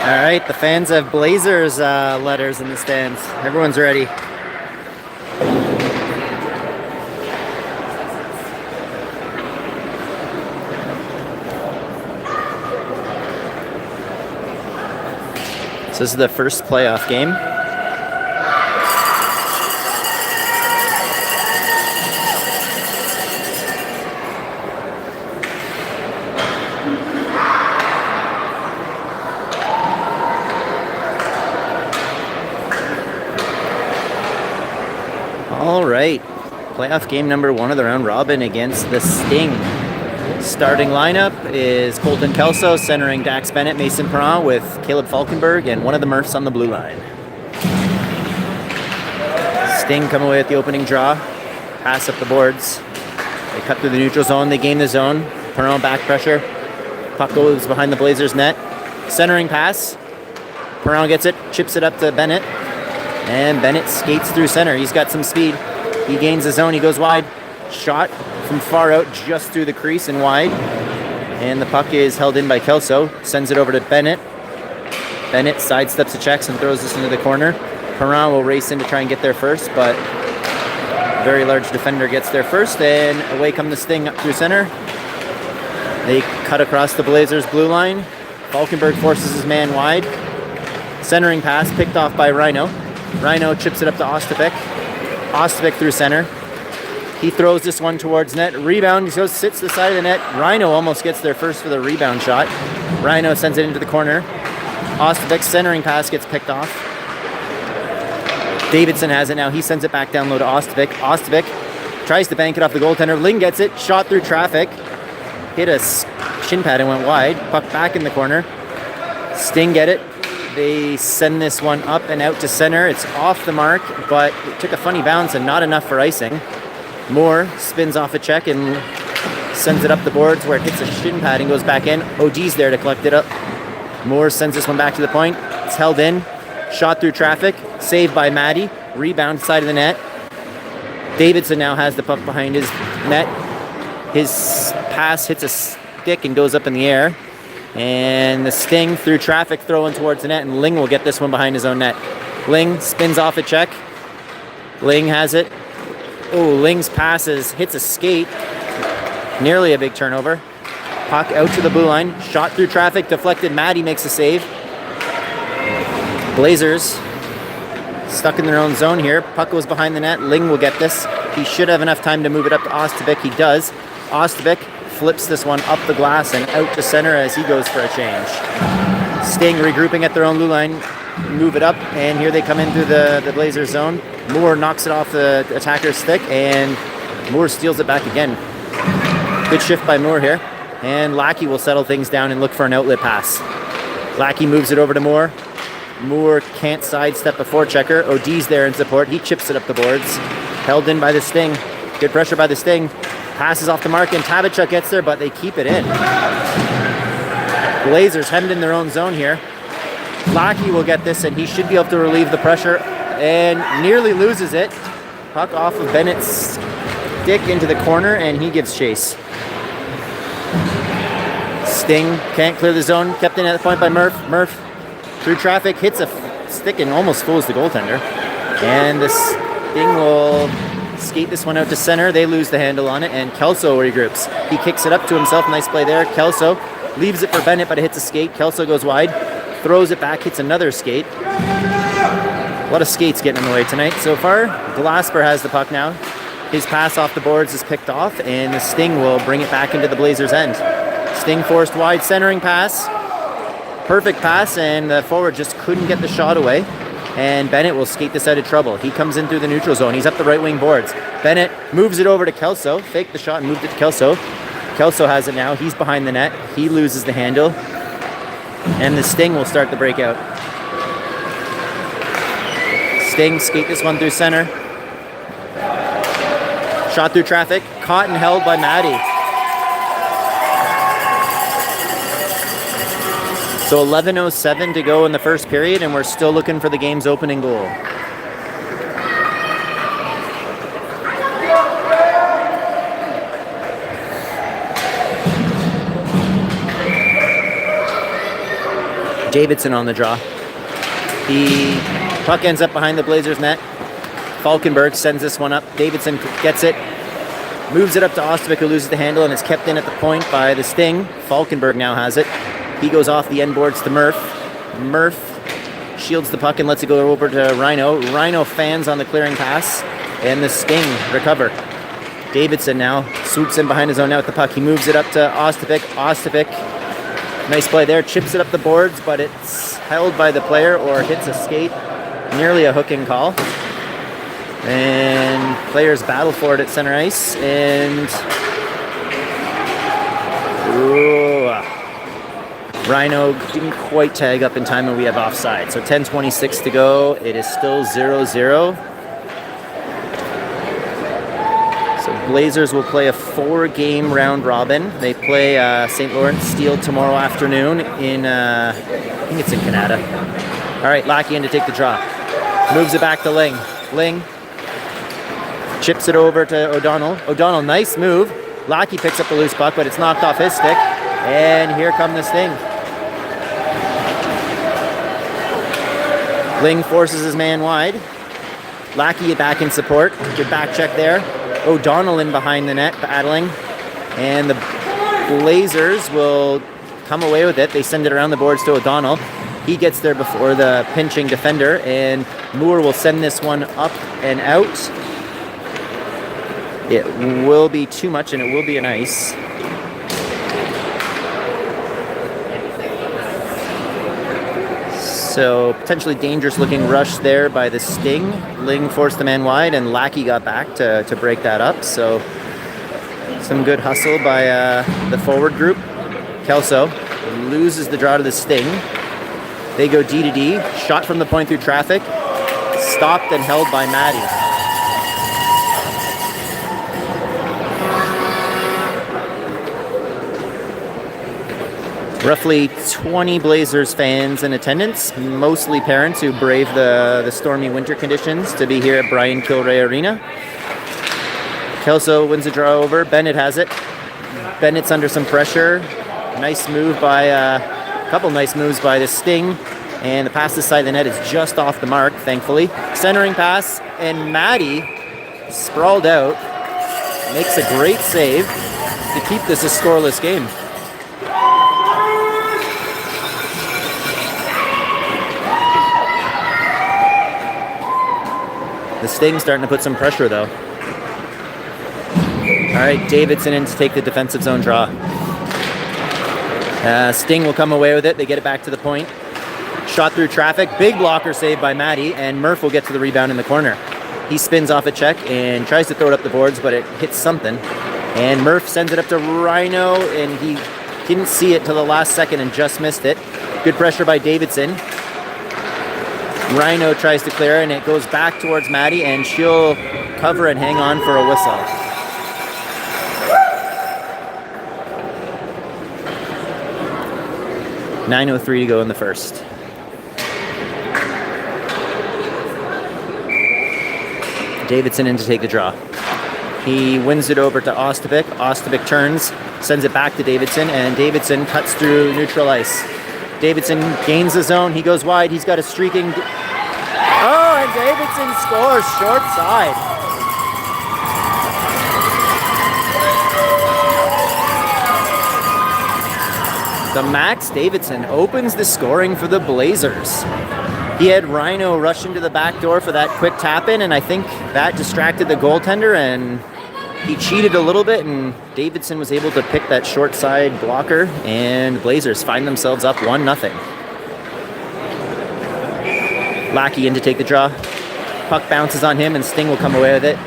All right, the fans have Blazers letters in the stands. Everyone's ready. So this is the first playoff game. All right, playoff game number 1 of the round robin against the Sting. Starting lineup is Colton Kelso centering Dax Bennett, Mason Perron with Caleb Falkenberg, and one of the Murphs on the blue line. Sting come away with the opening draw, pass up the boards. They cut through the neutral zone, they gain the zone. Perron back pressure. Puck goes behind the Blazers net. Centering pass. Perron gets it, chips it up to Bennett. And Bennett skates through center. He's got some speed. He gains the zone, he goes wide. Shot from far out, just through the crease and wide. And the puck is held in by Kelso. Sends it over to Bennett. Bennett sidesteps the checks and throws this into the corner. Perron will race in to try and get there first, but a very large defender gets there first, and away come the Sting up through center. They cut across the Blazers' blue line. Falkenberg forces his man wide. Centering pass picked off by Rhino. Rhino chips it up to Ostapek. Ostapek through center. He throws this one towards net. Rebound, he goes, sits to the side of the net. Rhino almost gets there first for the rebound shot. Rhino sends it into the corner. Ostapek's centering pass gets picked off. Davidson has it now. He sends it back down low to Ostapek. Ostapek tries to bank it off the goaltender. Ling gets it. Shot through traffic. Hit a shin pad and went wide. Puck back in the corner. Sting get it. They send this one up and out to center. It's off the mark, but it took a funny bounce and not enough for icing. Moore spins off a check and sends it up the boards where it hits a shin pad and goes back in. OD's there to collect it up. Moore sends this one back to the point. It's held in. Shot through traffic. Saved by Maddie. Rebound side of the net. Davidson now has the puck behind his net. His pass hits a stick and goes up in the air. And the Sting through traffic throwing towards the net, and Ling will get this one behind his own net. Ling spins off a check. Ling has it. Oh, Ling's passes, hits a skate. Nearly a big turnover. Puck out to the blue line. Shot through traffic, deflected. Maddie makes a save. Blazers stuck in their own zone here. Puck goes behind the net. Ling will get this. He should have enough time to move it up to Ostapek. He does. Ostapek flips this one up the glass and out to center as he goes for a change. Sting regrouping at their own blue line. Move it up, and here they come in through the Blazers zone. Moore knocks it off the attacker's stick, and Moore steals it back again. Good shift by Moore here. And Lackey will settle things down and look for an outlet pass. Lackey moves it over to Moore. Moore can't sidestep a forechecker. OD's there in support. He chips it up the boards. Held in by the Sting. Good pressure by the Sting. Passes off the mark, and Tabachuk gets there, but they keep it in. Blazers hemmed in their own zone here. Lackey will get this, and he should be able to relieve the pressure, and nearly loses it. Puck off of Bennett's stick into the corner, and he gives chase. Sting can't clear the zone, kept in at the point by Murph. Murph through traffic, hits a stick and almost fools the goaltender. And the Sting will skate this one out to center. They lose the handle on it, and Kelso regroups. He kicks it up to himself. Nice play there. Kelso leaves it for Bennett, but it hits a skate. Kelso goes wide, throws it back, hits another skate. A lot of skates getting in the way tonight so far. Glasper has the puck now. His pass off the boards is picked off, and the Sting will bring it back into the Blazers' end. Sting forced wide, centering pass. Perfect pass, and the forward just couldn't get the shot away. And Bennett will skate this out of trouble. He comes in through the neutral zone. He's up the right wing boards. Bennett moves it over to Kelso. Faked the shot and moved it to Kelso. Kelso has it now. He's behind the net. He loses the handle. And the Sting will start the breakout. Sting skate this one through center. Shot through traffic. Caught and held by Maddie. So 11:07 to go in the first period, and we're still looking for the game's opening goal. Davidson on the draw. The puck ends up behind the Blazers net. Falkenberg sends this one up. Davidson gets it. Moves it up to Ostovic, who loses the handle, and it's kept in at the point by the Sting. Falkenberg now has it. He goes off the end boards to Murph. Murph shields the puck and lets it go over to Rhino. Rhino fans on the clearing pass, and the Sting recover. Davidson now swoops in behind his own net with the puck. He moves it up to Ostovic. Ostovic, nice play there, chips it up the boards, but it's held by the player or hits a skate. Nearly a hooking call. And players battle for it at center ice, and Rhino didn't quite tag up in time, and we have offside. So 10:26 to go. It is still 0-0. So Blazers will play a 4-game round robin. They play St. Lawrence Steel tomorrow afternoon in, I think it's in Kanata. All right, Lackey in to take the draw. Moves it back to Ling. Ling chips it over to O'Donnell. O'Donnell, nice move. Lackey picks up the loose puck, but it's knocked off his stick. And here come the Sting. Ling forces his man wide. Lackey back in support. Good back check there. O'Donnell in behind the net, battling. And the Blazers will come away with it. They send it around the boards to O'Donnell. He gets there before the pinching defender, and Moore will send this one up and out. It will be too much, and it will be an ice. So potentially dangerous looking rush there by the Sting. Ling forced the man wide, and Lackey got back to break that up. So some good hustle by the forward group. Kelso loses the draw to the Sting. They go D to D. Shot from the point through traffic. Stopped and held by Maddie. Roughly 20 Blazers fans in attendance, mostly parents who brave the stormy winter conditions to be here at Brian Kilray Arena. Kelso wins the draw over. Bennett has it. Bennett's under some pressure. Nice move by a couple nice moves by the Sting, and the pass this side of the net is just off the mark, thankfully. Centering pass, and Maddie, sprawled out, makes a great save to keep this a scoreless game. The Sting starting to put some pressure, though. All right, Davidson in to take the defensive zone draw. Sting will come away with it. They get it back to the point. Shot through traffic. Big blocker save by Maddie, and Murph will get to the rebound in the corner. He spins off a check and tries to throw it up the boards, but it hits something. And Murph sends it up to Rhino, and he didn't see it till the last second and just missed it. Good pressure by Davidson. Rhino tries to clear, and it goes back towards Maddie, and she'll cover and hang on for a whistle. .9:03 to go in the first. Davidson in to take the draw. He wins it over to Ostovic. Ostovic turns, sends it back to Davidson, and Davidson cuts through neutral ice. Davidson gains the zone. He goes wide. He's got a streaking... Oh, and Davidson scores short side. The Max Davidson opens the scoring for the Blazers. He had Rhino rush into the back door for that quick tap in, and I think that distracted the goaltender, and he cheated a little bit, and Davidson was able to pick that short side blocker, and the Blazers find themselves up 1-0. Lackey in to take the draw. Puck bounces on him, and Sting will come away with it.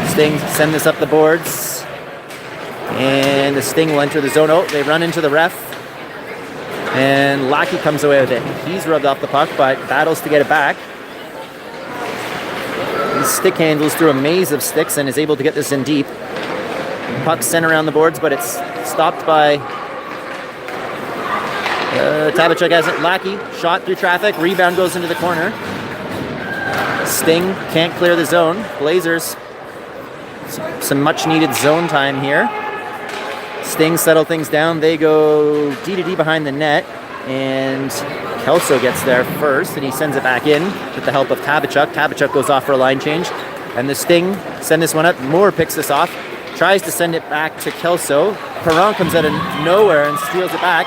Sting send this up the boards, and the Sting will enter the zone. Oh, they run into the ref, and Lackey comes away with it. He's rubbed off the puck, but battles to get it back. He stick handles through a maze of sticks and is able to get this in deep. Puck sent around the boards, but it's stopped by Tabachuk has it. Lackey, shot through traffic. Rebound goes into the corner. Sting can't clear the zone. Blazers, some much-needed zone time here. Sting settle things down. They go D to D behind the net. and Kelso gets there first, and he sends it back in with the help of Tabachuk. Tabachuk goes off for a line change, and the Sting send this one up. Moore picks this off, tries to send it back to Kelso. Perron comes out of nowhere and steals it back.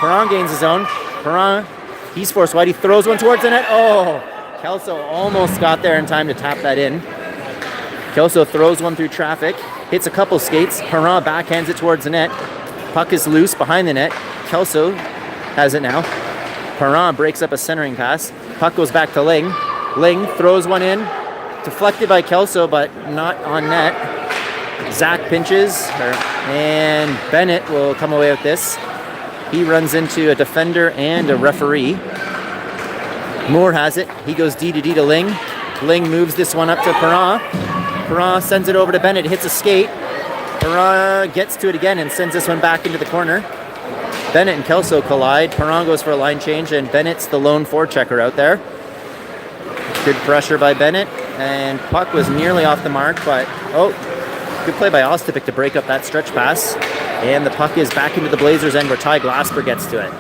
Perron gains his own. Perron, he's forced wide. He throws one towards the net. Oh, Kelso almost got there in time to tap that in. Kelso throws one through traffic, hits a couple skates. Perron backhands it towards the net. Puck is loose behind the net. Kelso has it now. Perron breaks up a centering pass. Puck goes back to Ling. Ling throws one in. Deflected by Kelso, but not on net. Zach pinches, and Bennett will come away with this. He runs into a defender and a referee. Moore has it. He goes D to D to Ling. Ling moves this one up to Perron. Perron sends it over to Bennett, hits a skate. Perron gets to it again and sends this one back into the corner. Bennett and Kelso collide. Perron goes for a line change, and Bennett's the lone forechecker out there. Good pressure by Bennett, and puck was nearly off the mark, but good play by Ostapik to break up that stretch pass. And the puck is back into the Blazers' end where Ty Glasper gets to it.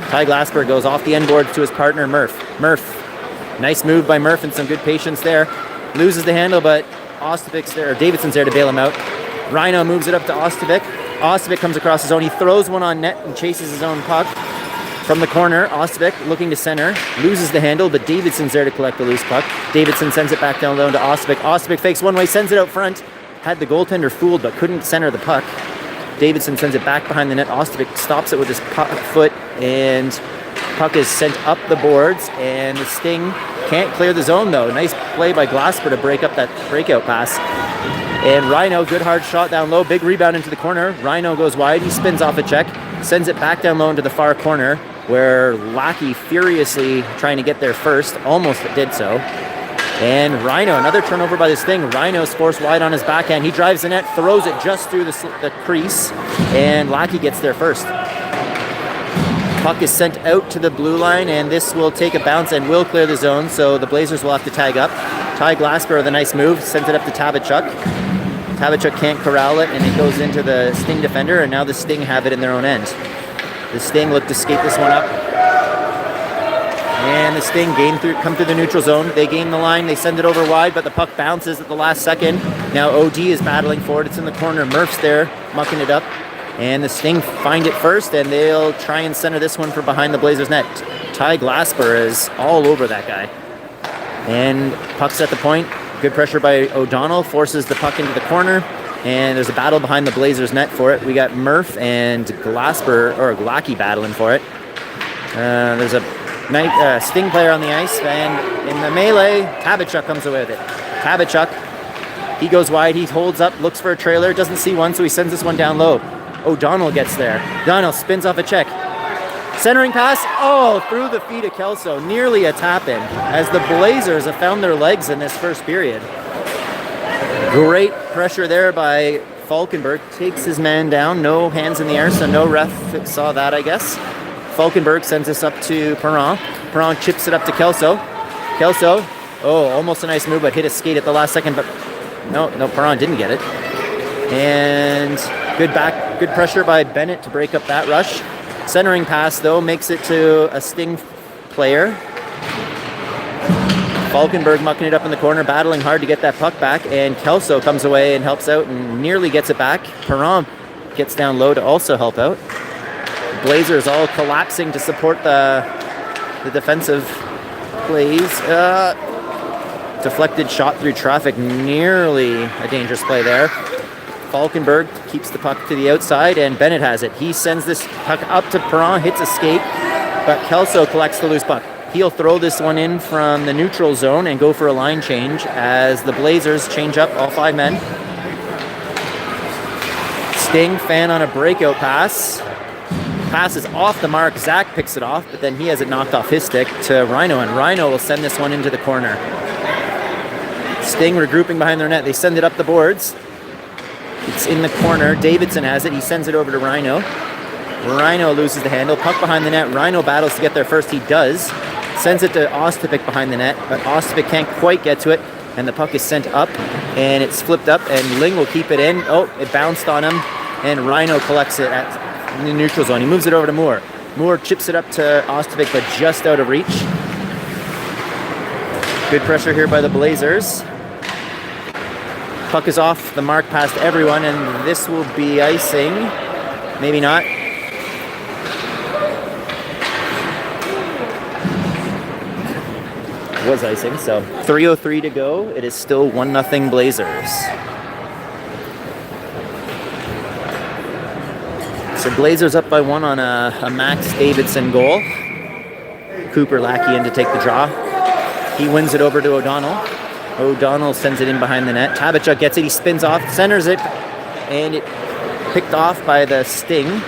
Ty Glasper goes off the end board to his partner Murph. Nice move by Murph and some good patience there. Loses the handle, but Ostapik's there, or Davidson's there to bail him out. Rhino moves it up to Ostapik. Ostapik comes across his own. He throws one on net and chases his own puck. From the corner, Ostapik looking to center, loses the handle, but Davidson's there to collect the loose puck. Davidson sends it back down low to Ostapik. Ostapik fakes one way, sends it out front. Had the goaltender fooled, but couldn't center the puck. Davidson sends it back behind the net. Ostapik stops it with his foot, and puck is sent up the boards, and the Sting can't clear the zone, though. Nice play by Glasper to break up that breakout pass. And Rhino, good hard shot down low, big rebound into the corner. Rhino goes wide, he spins off a check, sends it back down low into the far corner, where Lackey furiously trying to get there first, almost did so. And Rhino, another turnover by this Sting. Rhino's forced wide on his backhand. He drives the net, throws it just through the crease, and Lackey gets there first. Puck is sent out to the blue line, and this will take a bounce and will clear the zone, so the Blazers will have to tag up. Ty Glasper with a nice move, sends it up to Tabachuk. Tabachuk can't corral it, and it goes into the Sting defender, and now the Sting have it in their own end. The Sting look to skate this one up. And the Sting come through the neutral zone. They gain the line, they send it over wide, but the puck bounces at the last second. Now OD is battling for it. It's in the corner. Murph's there, mucking it up. And the Sting find it first, and they'll try and center this one for behind the Blazers' net. Ty Glasper is all over that guy. And puck's at the point. Good pressure by O'Donnell, forces the puck into the corner. And there's a battle behind the Blazers' net for it. We got Murph and Glasper, or Lackey, battling for it. There's a Sting player on the ice, and in the melee, Tabachuk comes away with it. Tabachuk, he goes wide, he holds up, looks for a trailer, doesn't see one, so he sends this one down low. O'Donnell gets there. O'Donnell spins off a check. Centering pass, through the feet of Kelso, nearly a tap-in, as the Blazers have found their legs in this first period. Great pressure there by Falkenberg, takes his man down, no hands in the air, so no ref saw that, I guess. Falkenberg sends this up to Perron. Perron chips it up to Kelso. Kelso, almost a nice move, but hit a skate at the last second, but no, Perron didn't get it. And good pressure by Bennett to break up that rush. Centering pass, though, makes it to a Sting player. Falkenberg mucking it up in the corner, battling hard to get that puck back, and Kelso comes away and helps out and nearly gets it back. Perron gets down low to also help out. Blazers all collapsing to support the defensive plays. Deflected shot through traffic, nearly a dangerous play there. Falkenberg keeps the puck to the outside, and Bennett has it. He sends this puck up to Perron, hits a skate, but Kelso collects the loose puck. He'll throw this one in from the neutral zone and go for a line change as the Blazers change up all 5 men. Sting fan on a breakout pass. Pass is off the mark. Zach picks it off, but then he has it knocked off his stick to Rhino, and Rhino will send this one into the corner. Sting regrouping behind their net. They send it up the boards. It's in the corner. Davidson has it. He sends it over to Rhino. Rhino loses the handle. Puck behind the net. Rhino battles to get there first. He does. Sends it to Ostapik behind the net, but Ostapik can't quite get to it, and the puck is sent up, and it's flipped up, and Ling will keep it in. It bounced on him, and Rhino collects it in the neutral zone. He moves it over to Moore. Moore chips it up to Ostovic, but just out of reach. Good pressure here by the Blazers. Puck is off the mark past everyone, and this will be icing. Maybe not. Was icing, so 3:03 to go. It is still 1-0 Blazers. So Blazers up by 1 on a Max Davidson goal. Cooper Lackey in to take the draw. He wins it over to O'Donnell. O'Donnell sends it in behind the net. Tabachuk gets it. He spins off, centers it, and it picked off by the Sting.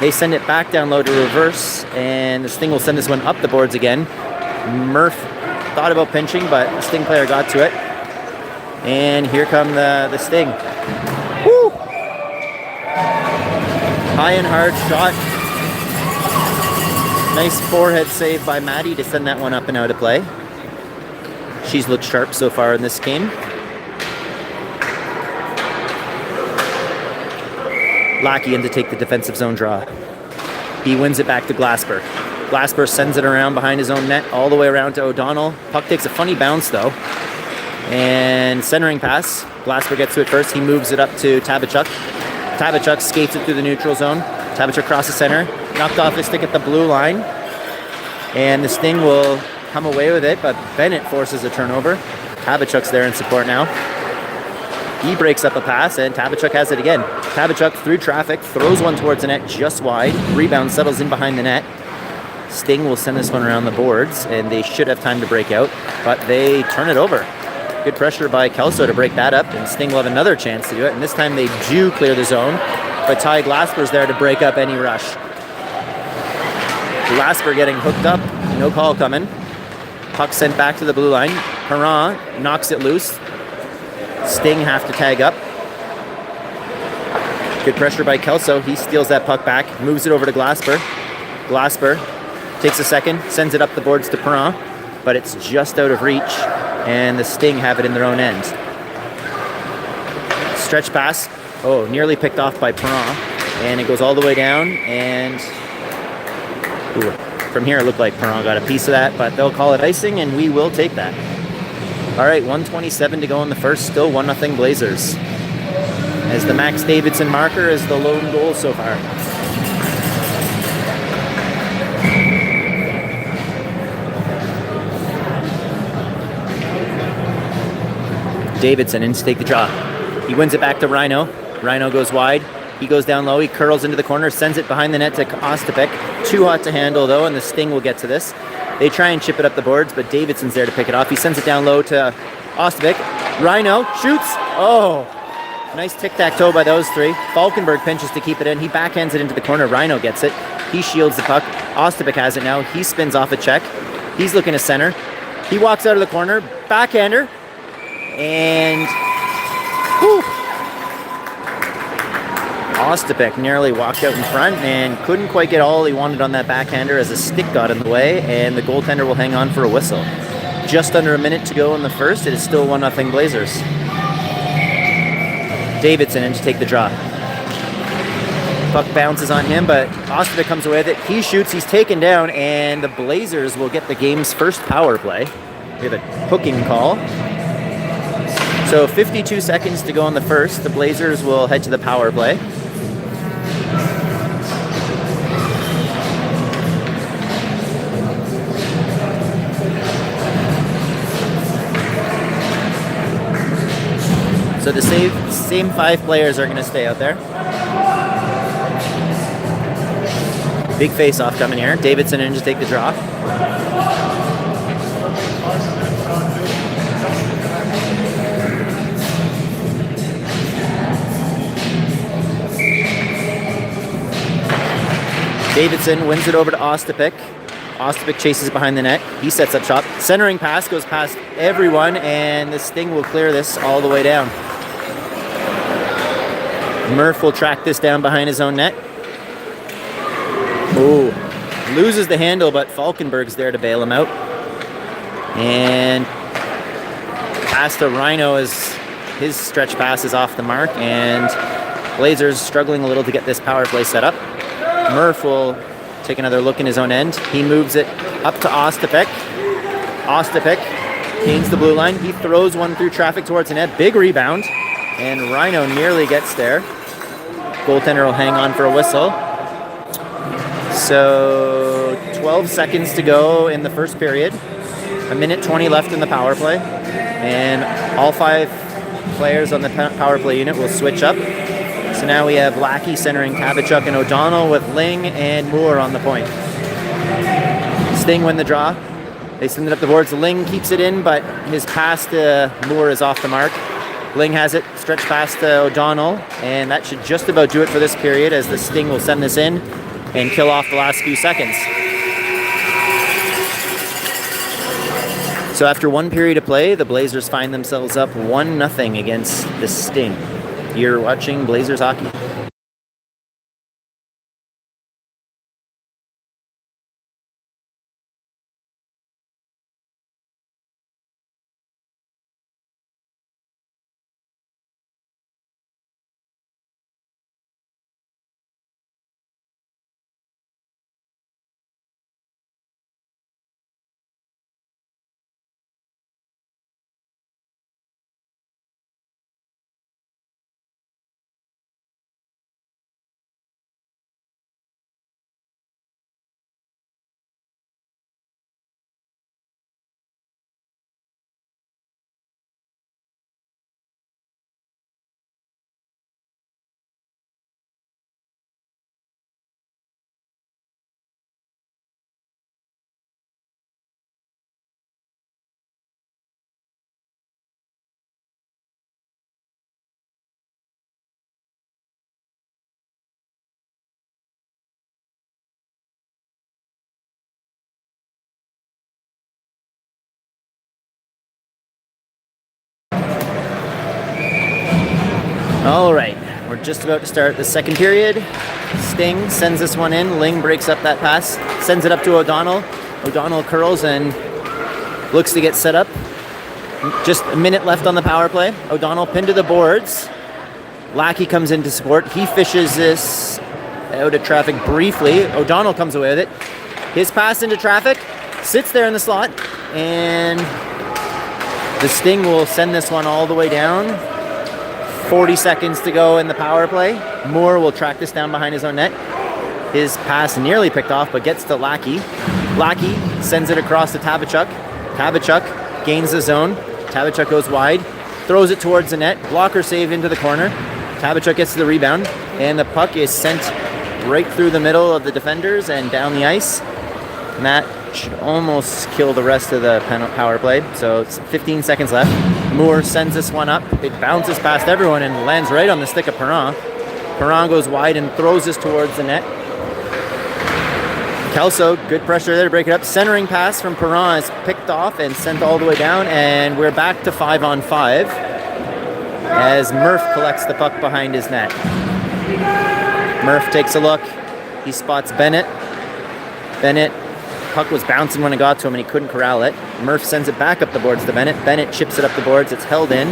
They send it back down low to reverse, and the Sting will send this one up the boards again. Murph thought about pinching, but the Sting player got to it. And here come the Sting. Woo! High and hard shot. Nice forehead save by Maddie to send that one up and out of play. She's looked sharp so far in this game. Lackey in to take the defensive zone draw. He wins it back to Glasper. Glasper sends it around behind his own net, all the way around to O'Donnell. Puck takes a funny bounce though. And centering pass. Glasper gets to it first. He moves it up to Tabachuk. Tabachuk skates it through the neutral zone. Tabachuk crosses center. Knocked off his stick at the blue line. And the Sting will come away with it, but Bennett forces a turnover. Tabachuk's there in support now. He breaks up a pass, and Tabachuk has it again. Tabachuk through traffic, throws one towards the net just wide. Rebound settles in behind the net. Sting will send this one around the boards, and they should have time to break out, but they turn it over. Good pressure by Kelso to break that up, and Sting will have another chance to do it, and this time they do clear the zone, but Ty Glasper's there to break up any rush. Glasper getting hooked up, no call coming. Puck sent back to the blue line. Perron knocks it loose. Sting have to tag up. Good pressure by Kelso. He steals that puck back, moves it over to Glasper. Glasper takes a second, sends it up the boards to Perron, but it's just out of reach, and the Sting have it in their own end. Stretch pass. Oh, nearly picked off by Perron, and it goes all the way down, and ooh, from here it looked like Perron got a piece of that, but they'll call it icing, and we will take that. All right, 1:27 to go in the first, still 1-0 Blazers. As the Max Davidson marker is the lone goal so far. Davidson in to take the draw. He wins it back to Rhino. Rhino goes wide. He goes down low. He curls into the corner, sends it behind the net to Ostovic. Too hot to handle, though, and the Sting will get to this. They try and chip it up the boards, but Davidson's there to pick it off. He sends it down low to Ostovic. Rhino shoots. Oh, nice tic-tac-toe by those three. Falkenberg pinches to keep it in. He backhands it into the corner. Rhino gets it. He shields the puck. Ostovic has it now. He spins off a check. He's looking to center. He walks out of the corner. Backhander. And whew, Ostovic nearly walked out in front and couldn't quite get all he wanted on that backhander as a stick got in the way, and the goaltender will hang on for a whistle. Just under a minute to go in the first. It is still 1-0 Blazers. Davidson in to take the draw. Puck bounces on him, but Ostovic comes away with it. He shoots, he's taken down, and the Blazers will get the game's first power play. We have a hooking call. So 52 seconds to go in the first. The Blazers will head to the power play. So the same 5 players are going to stay out there. Big face-off coming here. Davidson in to take the draw. Davidson wins it over to Ostovic. Ostovic chases behind the net. He sets up shop. Centering pass goes past everyone, and the Sting will clear this all the way down. Murph will track this down behind his own net. Ooh, loses the handle, but Falkenberg's there to bail him out. And pass to Rhino as his stretch pass is off the mark, and Blazers struggling a little to get this power play set up. Murph will take another look in his own end. He moves it up to Ostapek. Ostapek gains the blue line. He throws one through traffic towards the net. Big rebound. And Rhino nearly gets there. Goaltender will hang on for a whistle. So 12 seconds to go in the first period. 1:20 left in the power play. And all 5 players on the power play unit will switch up. So now we have Lackey centering Kabachuk and O'Donnell with Ling and Moore on the point. Sting win the draw. They send it up the boards. Ling keeps it in, but his pass to Moore is off the mark. Ling has it, stretched past to O'Donnell, and that should just about do it for this period as the Sting will send this in and kill off the last few seconds. So after 1 period of play, the Blazers find themselves up 1-0 against the Sting. You're watching Blazers hockey. All right, we're just about to start the second period. Sting sends this one in. Ling breaks up that pass, sends it up to O'Donnell. O'Donnell curls and looks to get set up. Just a minute left on the power play. O'Donnell pinned to the boards. Lackey comes in to support. He fishes this out of traffic briefly. O'Donnell comes away with it. His pass into traffic, sits there in the slot, and the Sting will send this one all the way down. 40 seconds to go in the power play. Moore will track this down behind his own net. His pass nearly picked off, but gets to Lackey. Lackey sends it across to Tabachuk. Tabachuk gains the zone. Tabachuk goes wide, throws it towards the net. Blocker save into the corner. Tabachuk gets to the rebound, and the puck is sent right through the middle of the defenders and down the ice. And that should almost kill the rest of the power play. So it's 15 seconds left. Moore sends this one up. It bounces past everyone and lands right on the stick of Perron. Perron goes wide and throws this towards the net. Kelso, good pressure there to break it up. Centering pass from Perron is picked off and sent all the way down, and we're back to 5-on-5 as Murph collects the puck behind his net. Murph takes a look. He spots Bennett. Bennett, puck was bouncing when it got to him and he couldn't corral it. Murph sends it back up the boards to Bennett. Bennett chips it up the boards. It's held in.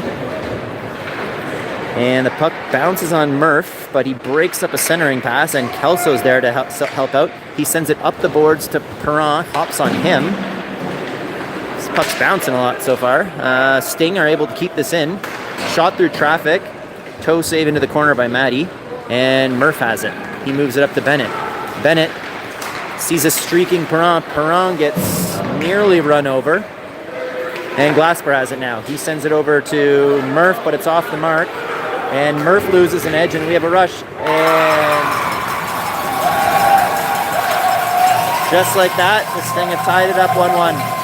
And the puck bounces on Murph, but he breaks up a centering pass, and Kelso's there to help out. He sends it up the boards to Perron, hops on him. This puck's bouncing a lot so far. Sting are able to keep this in. Shot through traffic. Toe save into the corner by Matty. And Murph has it. He moves it up to Bennett. Bennett sees a streaking Perron. Perron gets nearly run over. And Glasper has it now. He sends it over to Murph, but it's off the mark. And Murph loses an edge, and we have a rush. And just like that, the Sting have tied it up 1-1.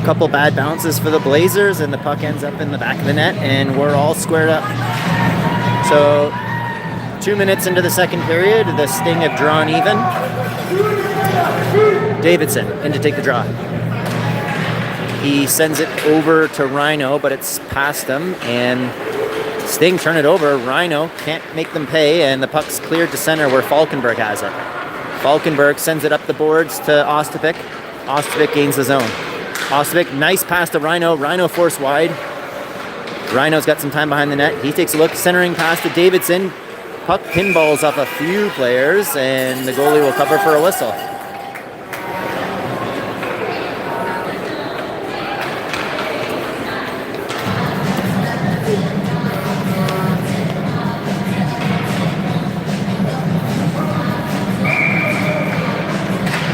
Couple bad bounces for the Blazers, and the puck ends up in the back of the net, and we're all squared up. So 2 minutes into the second period, the Sting have drawn even. Davidson in to take the draw. He sends it over to Rhino, but it's past him, and Sting turn it over. Rhino can't make them pay, and the puck's cleared to center where Falkenberg has it. Falkenberg sends it up the boards to Ostapek. Ostapek gains the zone. Ostapek, nice pass to Rhino. Rhino forced wide. Rhino's got some time behind the net. He takes a look, centering pass to Davidson. Puck pinballs off a few players, and the goalie will cover for a whistle.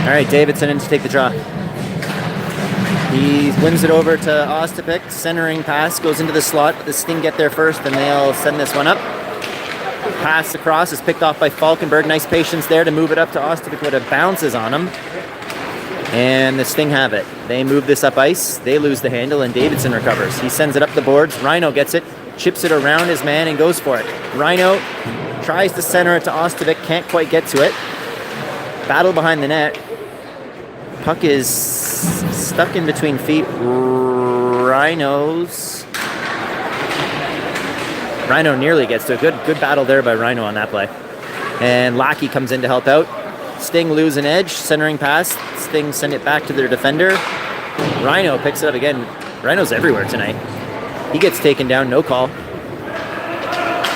All right, Davidson in to take the draw. He wins it over to Ostapik. Centering pass goes into the slot, but the Sting get there first, and they'll send this one up. Pass across is picked off by Falkenberg. Nice patience there to move it up to Ostapik, but it bounces on him. And the Sting have it. They move this up ice. They lose the handle, and Davidson recovers. He sends it up the boards. Rhino gets it, chips it around his man, and goes for it. Rhino tries to center it to Ostapik, can't quite get to it. Battle behind the net. Puck is stuck in between feet. Rhino nearly gets to it. Good battle there by Rhino on that play. And Lackey comes in to help out. Sting lose an edge, centering pass. Sting send it back to their defender. Rhino picks it up again. Rhino's everywhere tonight. He gets taken down, no call.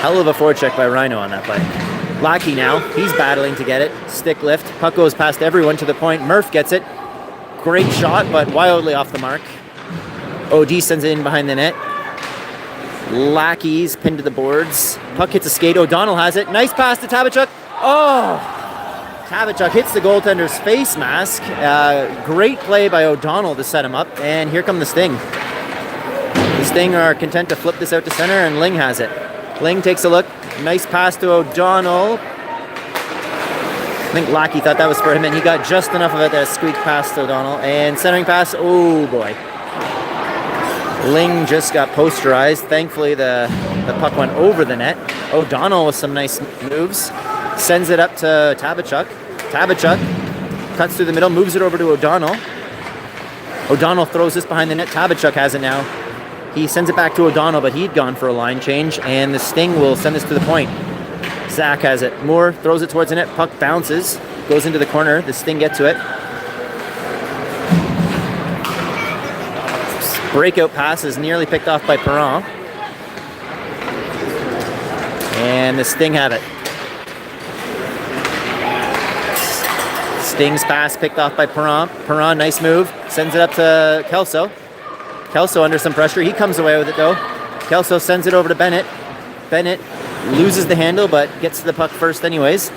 Hell of a forecheck by Rhino on that play. Lackey now, he's battling to get it. Stick lift, puck goes past everyone to the point. Murph gets it. Great shot, but wildly off the mark. OD sends it in behind the net. Lackey's pinned to the boards. Puck hits a skate. O'Donnell has it. Nice pass to Tabachuk. Oh! Tabachuk hits the goaltender's face mask. Great play by O'Donnell to set him up. And here come the Sting. The Sting are content to flip this out to center, and Ling has it. Ling takes a look. Nice pass to O'Donnell. I think Lackey thought that was for him, and he got just enough of it that squeaked past O'Donnell. And centering pass, oh boy. Ling just got posterized. Thankfully, the puck went over the net. O'Donnell with some nice moves. Sends it up to Tabachuk. Tabachuk cuts through the middle, moves it over to O'Donnell. O'Donnell throws this behind the net. Tabachuk has it now. He sends it back to O'Donnell, but he'd gone for a line change, and the Sting will send this to the point. Zach has it. Moore throws it towards the net. Puck bounces, goes into the corner. The Sting get to it. Breakout pass is nearly picked off by Perron. And the Sting have it. Sting's pass picked off by Perron. Perron, nice move. Sends it up to Kelso. Kelso under some pressure. He comes away with it though. Kelso sends it over to Bennett. Bennett loses the handle but gets to the puck first anyways.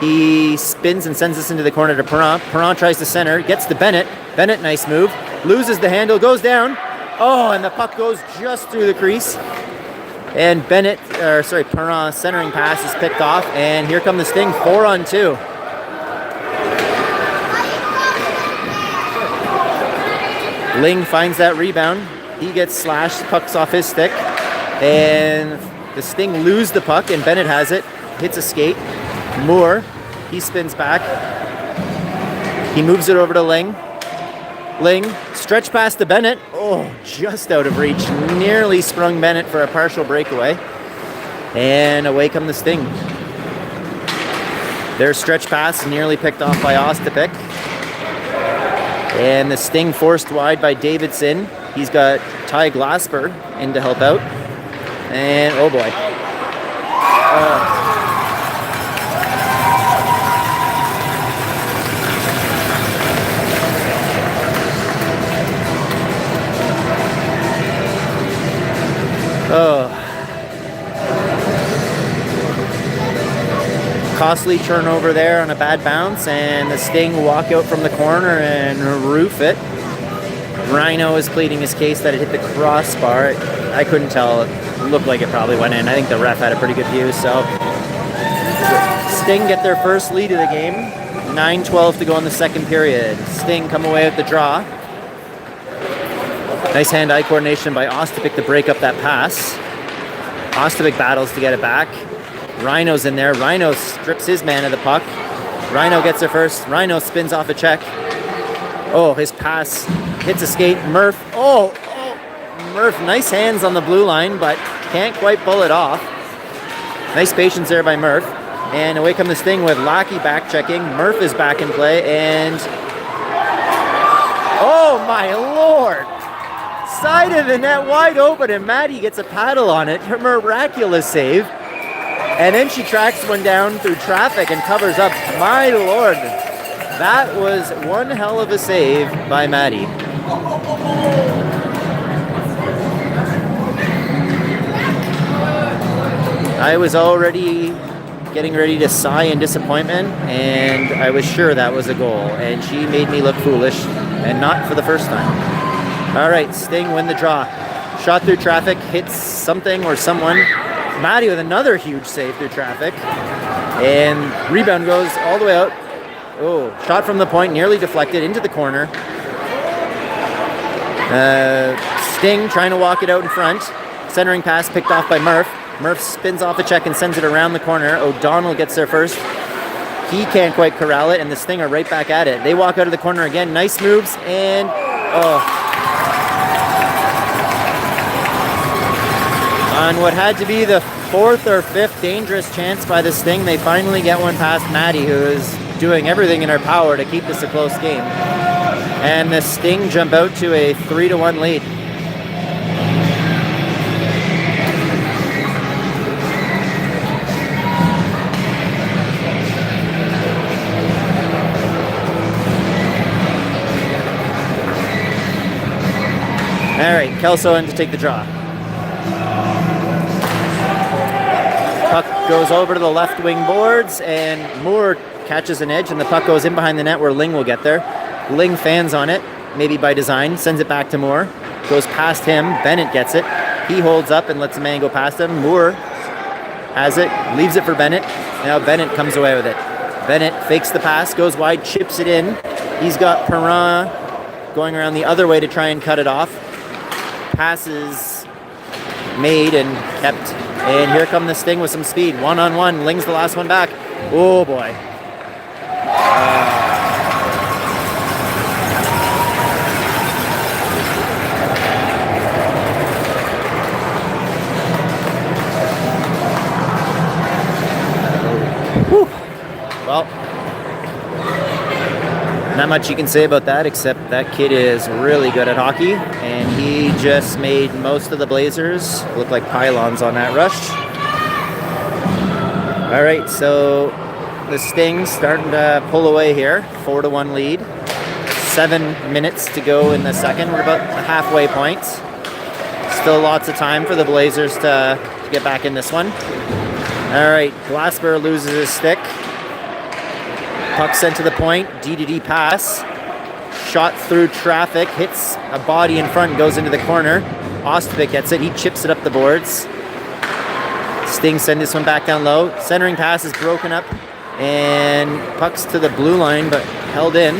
He spins and sends this into the corner to Perron. Perron tries to center, gets to Bennett. Bennett, nice move. Loses the handle, goes down. Oh, and the puck goes just through the crease. And Perron's centering pass is picked off, and here come the Sting, 4-on-2. Ling finds that rebound. He gets slashed, puck's off his stick, and the Sting lose the puck, and Bennett has it, hits a skate. Moore, he spins back. He moves it over to Ling. Ling, stretch pass to Bennett. Oh, just out of reach. Nearly sprung Bennett for a partial breakaway. And away come the Sting. Their stretch pass nearly picked off by Ostapik. And the Sting forced wide by Davidson. He's got Ty Glassberg in to help out. And oh boy. Costly turnover there on a bad bounce, and the Sting walk out from the corner and roof it. Rhino is pleading his case that it hit the crossbar. I couldn't tell. It looked like it probably went in. I think the ref had a pretty good view. So Sting get their first lead of the game. 9:12 to go in the second period. Sting come away with the draw. Nice hand-eye coordination by Ostapik to break up that pass. Ostapik battles to get it back. Rhino's in there. Rhino strips his man of the puck. Rhino gets it first. Rhino spins off a check. Oh, his pass hits a skate. Murph. Murph, nice hands on the blue line, but can't quite pull it off. Nice patience there by Murph. And away come the Sting with Lackey back checking. Murph is back in play, and oh my lord! Side of the net wide open, and Maddie gets a paddle on it. Her miraculous save. And then she tracks one down through traffic and covers up. My lord, that was one hell of a save by Maddie. I was already getting ready to sigh in disappointment, and I was sure that was a goal, and she made me look foolish, and not for the first time. All right, Sting win the draw. Shot through traffic, hits something or someone. Maddie with another huge save through traffic, and rebound goes all the way out. Oh, shot from the point, nearly deflected into the corner. Sting trying to walk it out in front. Centering pass picked off by Murph. Murph spins off a check and sends it around the corner. O'Donnell gets there first. He can't quite corral it, and the Sting are right back at it. They walk out of the corner again. Nice moves, and on what had to be the fourth or fifth dangerous chance by the Sting, they finally get one past Maddie, who is doing everything in her power to keep this a close game. And the Sting jump out to a 3-1 lead. All right, Kelso in to take the draw. Puck goes over to the left wing boards, and Moore catches an edge, and the puck goes in behind the net where Ling will get there. Ling fans on it, maybe by design, sends it back to Moore. Goes past him, Bennett gets it. He holds up and lets a man go past him. Moore has it, leaves it for Bennett. Now Bennett comes away with it. Bennett fakes the pass, goes wide, chips it in. He's got Perrin going around the other way to try and cut it off. Passes made and kept. And here come the Sting with some speed. One-on-one. Ling's the last one back. Oh, boy. Whew. Well, not much you can say about that, except that kid is really good at hockey, and he just made most of the Blazers look like pylons on that rush. All right, so the Sting starting to pull away here, 4-1 lead. 7 minutes to go in the second. We're about the halfway point. Still lots of time for the Blazers to get back in this one. All right, Glasper loses his stick. Puck sent to the point, D-to-D pass. Shot through traffic, hits a body in front, goes into the corner. Ostapik gets it, he chips it up the boards. Sting send this one back down low. Centering pass is broken up, and puck's to the blue line, but held in.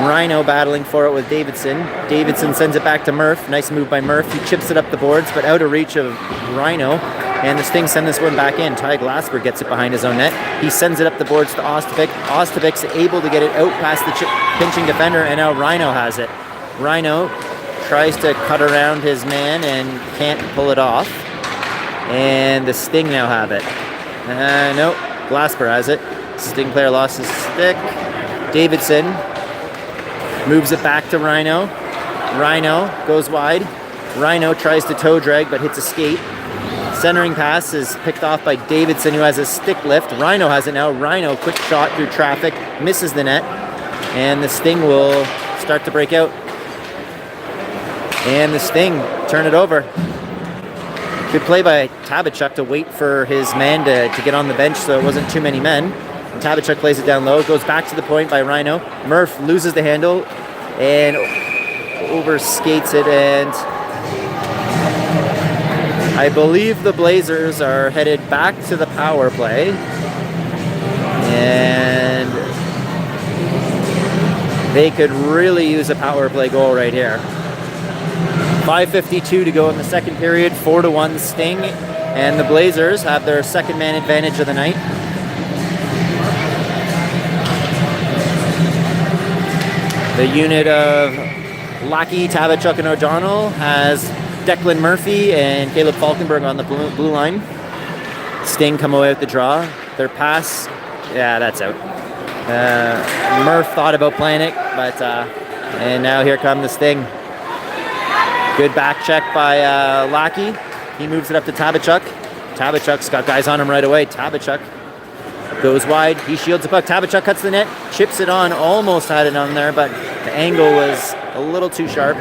Rhino battling for it with Davidson. Davidson sends it back to Murph. Nice move by Murph. He chips it up the boards, but out of reach of Rhino. And the Sting send this one back in. Ty Glasper gets it behind his own net. He sends it up the boards to Ostapik. Ostapik's able to get it out past the pinching defender, and now Rhino has it. Rhino tries to cut around his man and can't pull it off. And the Sting now have it. No, Glasper has it. Sting player lost his stick. Davidson moves it back to Rhino. Rhino goes wide. Rhino tries to toe drag but hits a skate. Centering pass is picked off by Davidson, who has a stick lift. Rhino has it now. Rhino, quick shot through traffic, misses the net. And the Sting will start to break out. And the Sting turn it over. Good play by Tabachuk to wait for his man to get on the bench so it wasn't too many men. And Tabachuk plays it down low. It goes back to the point by Rhino. Murph loses the handle and overskates it, and I believe the Blazers are headed back to the power play. And they could really use a power play goal right here. 5:52 to go in the second period, 4-1 Sting, and the Blazers have their second man advantage of the night. The unit of Lackey, Tabachuk, and O'Donnell has Declan Murphy and Caleb Falkenberg on the blue line. Sting come away with the draw. Their pass, yeah, that's out. Murph thought about playing it, but and now here come the Sting. Good back check by Lackey. He moves it up to Tabachuk. Tabachuk's got guys on him right away. Tabachuk goes wide. He shields the puck. Tabachuk cuts the net, chips it on, almost had it on there, but the angle was a little too sharp.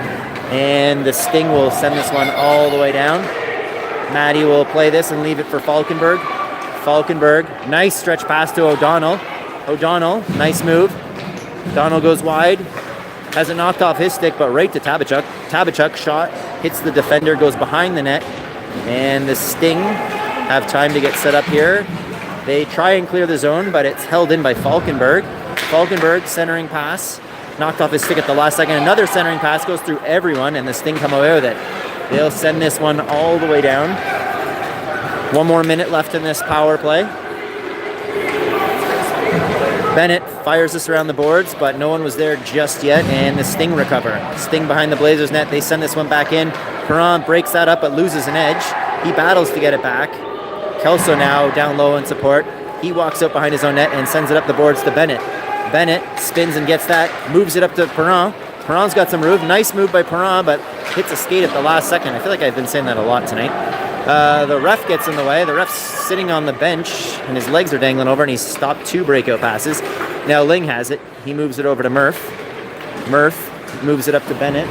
And the Sting will send this one all the way down. Maddie will play this and leave it for Falkenberg. Falkenberg, nice stretch pass to O'Donnell. O'Donnell, nice move. O'Donnell goes wide. Has it knocked off his stick, but right to Tabachuk. Tabachuk shot, hits the defender, goes behind the net. And the Sting have time to get set up here. They try and clear the zone, but it's held in by Falkenberg. Falkenberg, centering pass. Knocked off his stick at the last second. Another centering pass goes through everyone, and the Sting come away with it. They'll send this one all the way down. 1 more minute left in this power play. Bennett fires this around the boards, but no one was there just yet, and the Sting recover. Sting behind the Blazers net. They send this one back in. Perron breaks that up, but loses an edge. He battles to get it back. Kelso now down low in support. He walks out behind his own net and sends it up the boards to Bennett. Bennett spins and gets that, moves it up to Perron. Perron's got some move. Nice move by Perron, but hits a skate at the last second. I feel like I've been saying that a lot tonight. The ref gets in the way. The ref's sitting on the bench, and his legs are dangling over, and he's stopped 2 breakout passes. Now Ling has it. He moves it over to Murph. Murph moves it up to Bennett.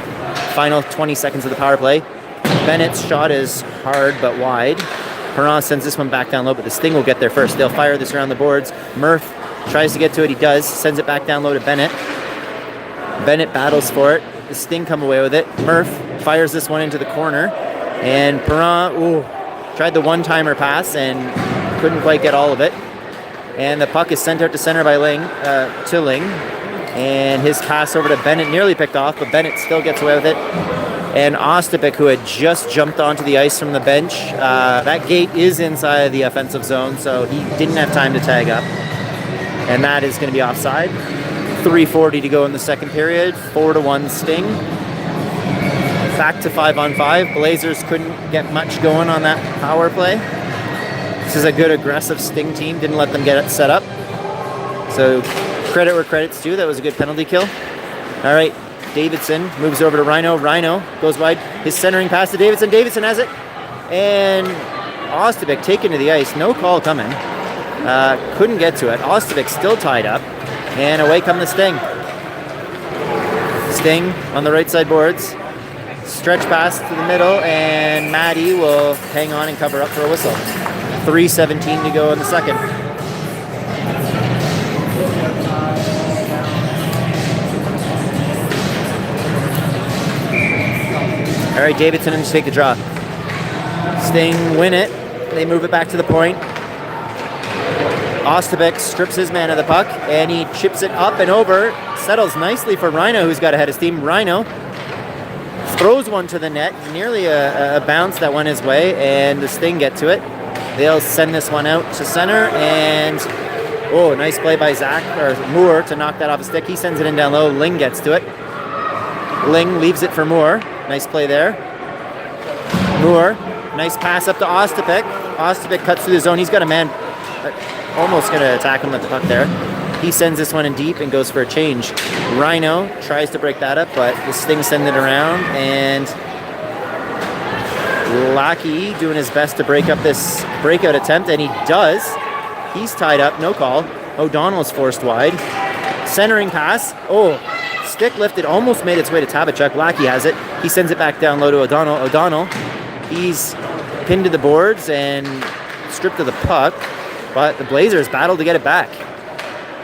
Final 20 seconds of the power play. Bennett's shot is hard but wide. Perron sends this one back down low, but the Sting will get there first. They'll fire this around the boards. Murph tries to get to it. He does. Sends it back down low to Bennett. Bennett battles for it. The Sting come away with it. Murph fires this one into the corner. And Perron tried the one-timer pass and couldn't quite get all of it. And the puck is sent out to center by Ling. And his pass over to Bennett nearly picked off, but Bennett still gets away with it. And Ostapik, who had just jumped onto the ice from the bench, that gate is inside of the offensive zone, so he didn't have time to tag up. And that is going to be offside. 3:40 to go in the second period. 4-1 Sting. Back to 5-on-5. Blazers couldn't get much going on that power play. This is a good aggressive Sting team. Didn't let them get it set up. So credit where credit's due. That was a good penalty kill. All right. Davidson moves over to Rhino. Rhino goes wide. His centering pass to Davidson. Davidson has it. And Ostapik taken to the ice. No call coming. Couldn't get to it. Ostapik still tied up. And away come the Sting. Sting on the right side boards. Stretch pass to the middle. And Maddie will hang on and cover up for a whistle. 3:17 to go in the second. All right, Davidson and take the draw. Sting win it. They move it back to the point. Ostapik strips his man of the puck, and he chips it up and over. Settles nicely for Rhino, who's got ahead of steam. Rhino throws one to the net. Nearly a bounce that went his way, and the Sting get to it. They'll send this one out to center, and nice play by Moore to knock that off his stick. He sends it in down low. Ling gets to it. Ling leaves it for Moore. Nice play there. Moore, nice pass up to Ostapik. Ostapik cuts through the zone. He's got a man almost going to attack him with the puck there. He sends this one in deep and goes for a change. Rhino tries to break that up, but the Sting send it around, and Lackey doing his best to break up this breakout attempt, and he does. He's tied up, no call. O'Donnell's forced wide. Centering pass. Stick lifted, almost made its way to Tabachuk. Lackey has it. He sends it back down low to O'Donnell. O'Donnell, he's pinned to the boards and stripped of the puck, but the Blazers battle to get it back.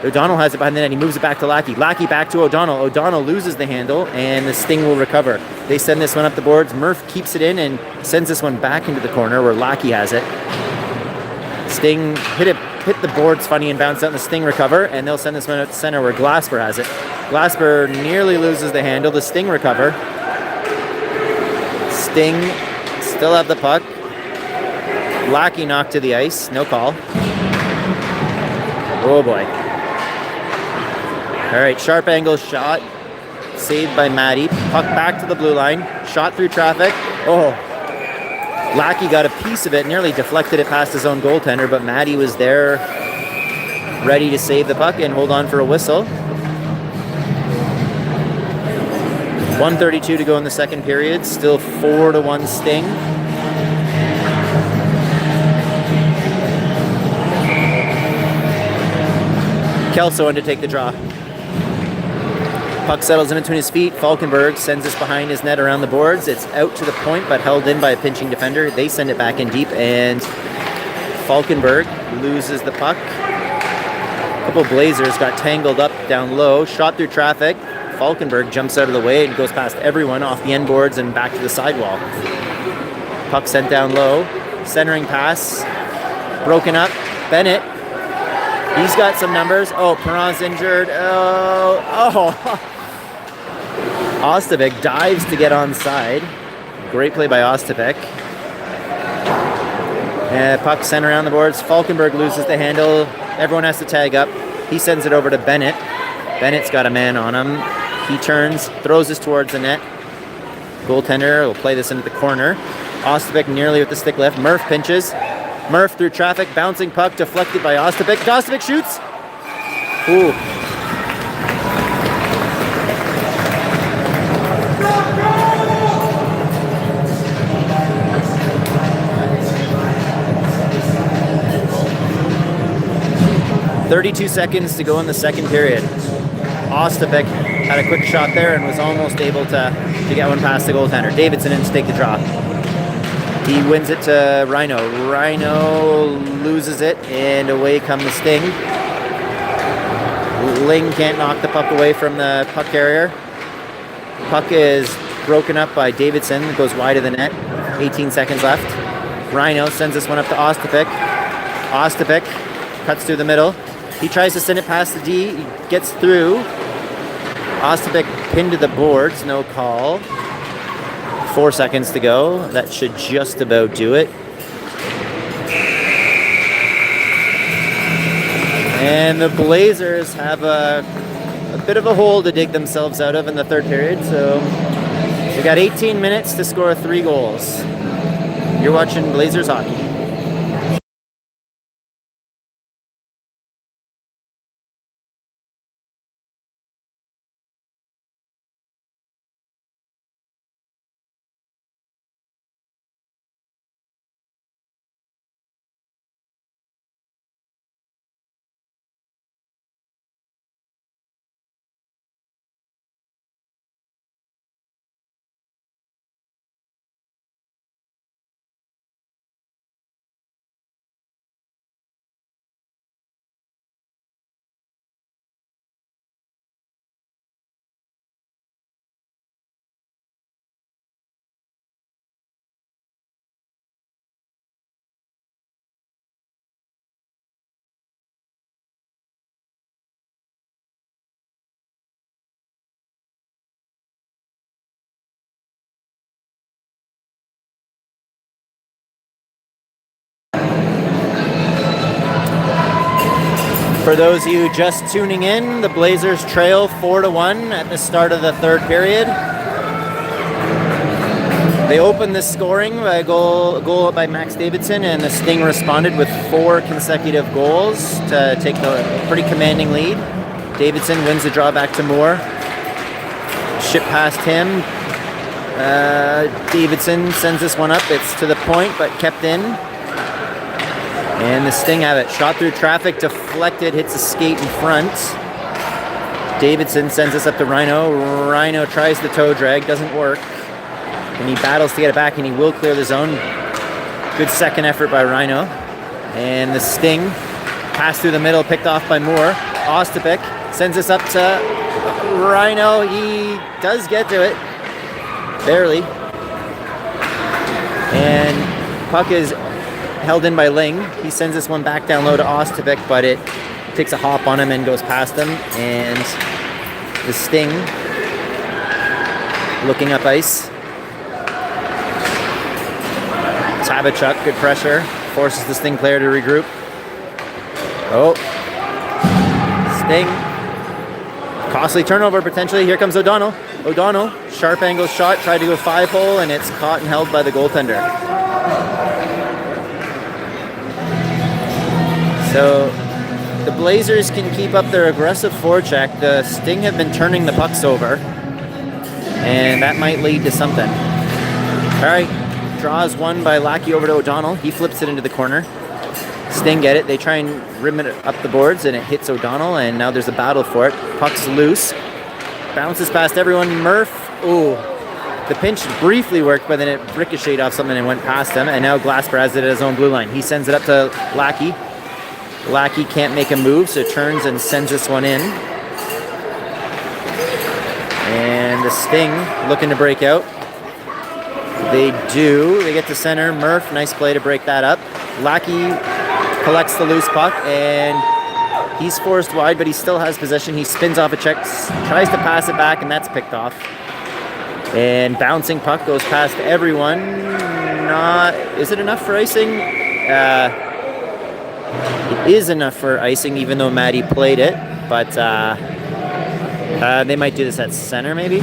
O'Donnell has it behind the net. He moves it back to Lackey. Lackey back to O'Donnell. O'Donnell loses the handle, and the Sting will recover. They send this one up the boards. Murph keeps it in and sends this one back into the corner where Lackey has it. Sting hit the boards funny and bounced out, and the Sting recover, and they'll send this one out to center where Glasper has it. Glasper nearly loses the handle. The Sting recover. Sting still have the puck. Lackey knocked to the ice. No call. Oh boy. All right, sharp angle shot. Saved by Maddie. Puck back to the blue line. Shot through traffic. Lackey got a piece of it, nearly deflected it past his own goaltender, but Maddie was there ready to save the puck and hold on for a whistle. 1:32 to go in the second period. Still 4-1 Sting. Kelso in to take the draw. Puck settles in between his feet. Falkenberg sends this behind his net around the boards. It's out to the point, but held in by a pinching defender. They send it back in deep, and Falkenberg loses the puck. A couple of Blazers got tangled up down low, shot through traffic. Falkenberg jumps out of the way and goes past everyone off the end boards and back to the sidewall. Puck sent down low. Centering pass. Broken up. Bennett. He's got some numbers. Oh, Perron's injured. Oh. Ostapik dives to get onside. Great play by Ostapik. Puck sent around the boards. Falkenberg loses the handle. Everyone has to tag up. He sends it over to Bennett. Bennett's got a man on him. He turns, throws this towards the net. Goaltender will play this into the corner. Ostapik nearly with the stick lift. Murph pinches. Murph through traffic, bouncing puck, deflected by Ostapik. Ostapik shoots. Ooh. .32 seconds to go in the second period. Ostapik had a quick shot there and was almost able to get one past the goaltender. Davidson in to take the draw. He wins it to Rhino. Rhino loses it, and away come the Sting. Ling can't knock the puck away from the puck carrier. Puck is broken up by Davidson. It goes wide of the net. 18 seconds left. Rhino sends this one up to Ostapik. Ostapik cuts through the middle. He tries to send it past the D. He gets through. Ostapik pinned to the boards. No call. 4 seconds to go. That should just about do it. And the Blazers have a bit of a hole to dig themselves out of in the third period. So we got 18 minutes to score 3 goals. You're watching Blazers hockey. For those of you just tuning in, the Blazers trail 4-1 at the start of the third period. They opened the scoring by a goal by Max Davidson, and the Sting responded with 4 consecutive goals to take the pretty commanding lead. Davidson wins the draw back to Moore. Ship past him. Davidson sends this one up. It's to the point, but kept in. And the Sting have it. Shot through traffic, deflected, hits a skate in front. Davidson sends this up to Rhino. Rhino tries the toe drag, doesn't work. And he battles to get it back, and he will clear the zone. Good second effort by Rhino. And the Sting, pass through the middle, picked off by Moore. Ostapik sends this up to Rhino. He does get to it. Barely. And puck is held in by Ling. He sends this one back down low to Ostapik, but it takes a hop on him and goes past him. And the Sting looking up ice. Tabachuk, good pressure, forces the Sting player to regroup. Oh, Sting, costly turnover potentially. Here comes O'Donnell. O'Donnell, sharp angle shot, tried to go 5-hole, and it's caught and held by the goaltender. So the Blazers can keep up their aggressive forecheck. The Sting have been turning the pucks over. And that might lead to something. All right, draw is won by Lackey over to O'Donnell. He flips it into the corner. Sting get it. They try and rim it up the boards, and it hits O'Donnell, and now there's a battle for it. Puck's loose. Bounces past everyone. Murph, ooh. The pinch briefly worked, but then it ricocheted off something and went past him, and now Glasper has it at his own blue line. He sends it up to Lackey. Lackey can't make a move, so turns and sends this one in. And the Sting looking to break out. They do. They get to center. Murph, nice play to break that up. Lackey collects the loose puck, and he's forced wide, but he still has possession. He spins off a check, tries to pass it back, and that's picked off. And bouncing puck goes past everyone. Is it enough for icing? It is enough for icing, even though Maddie played it. But they might do this at center, maybe.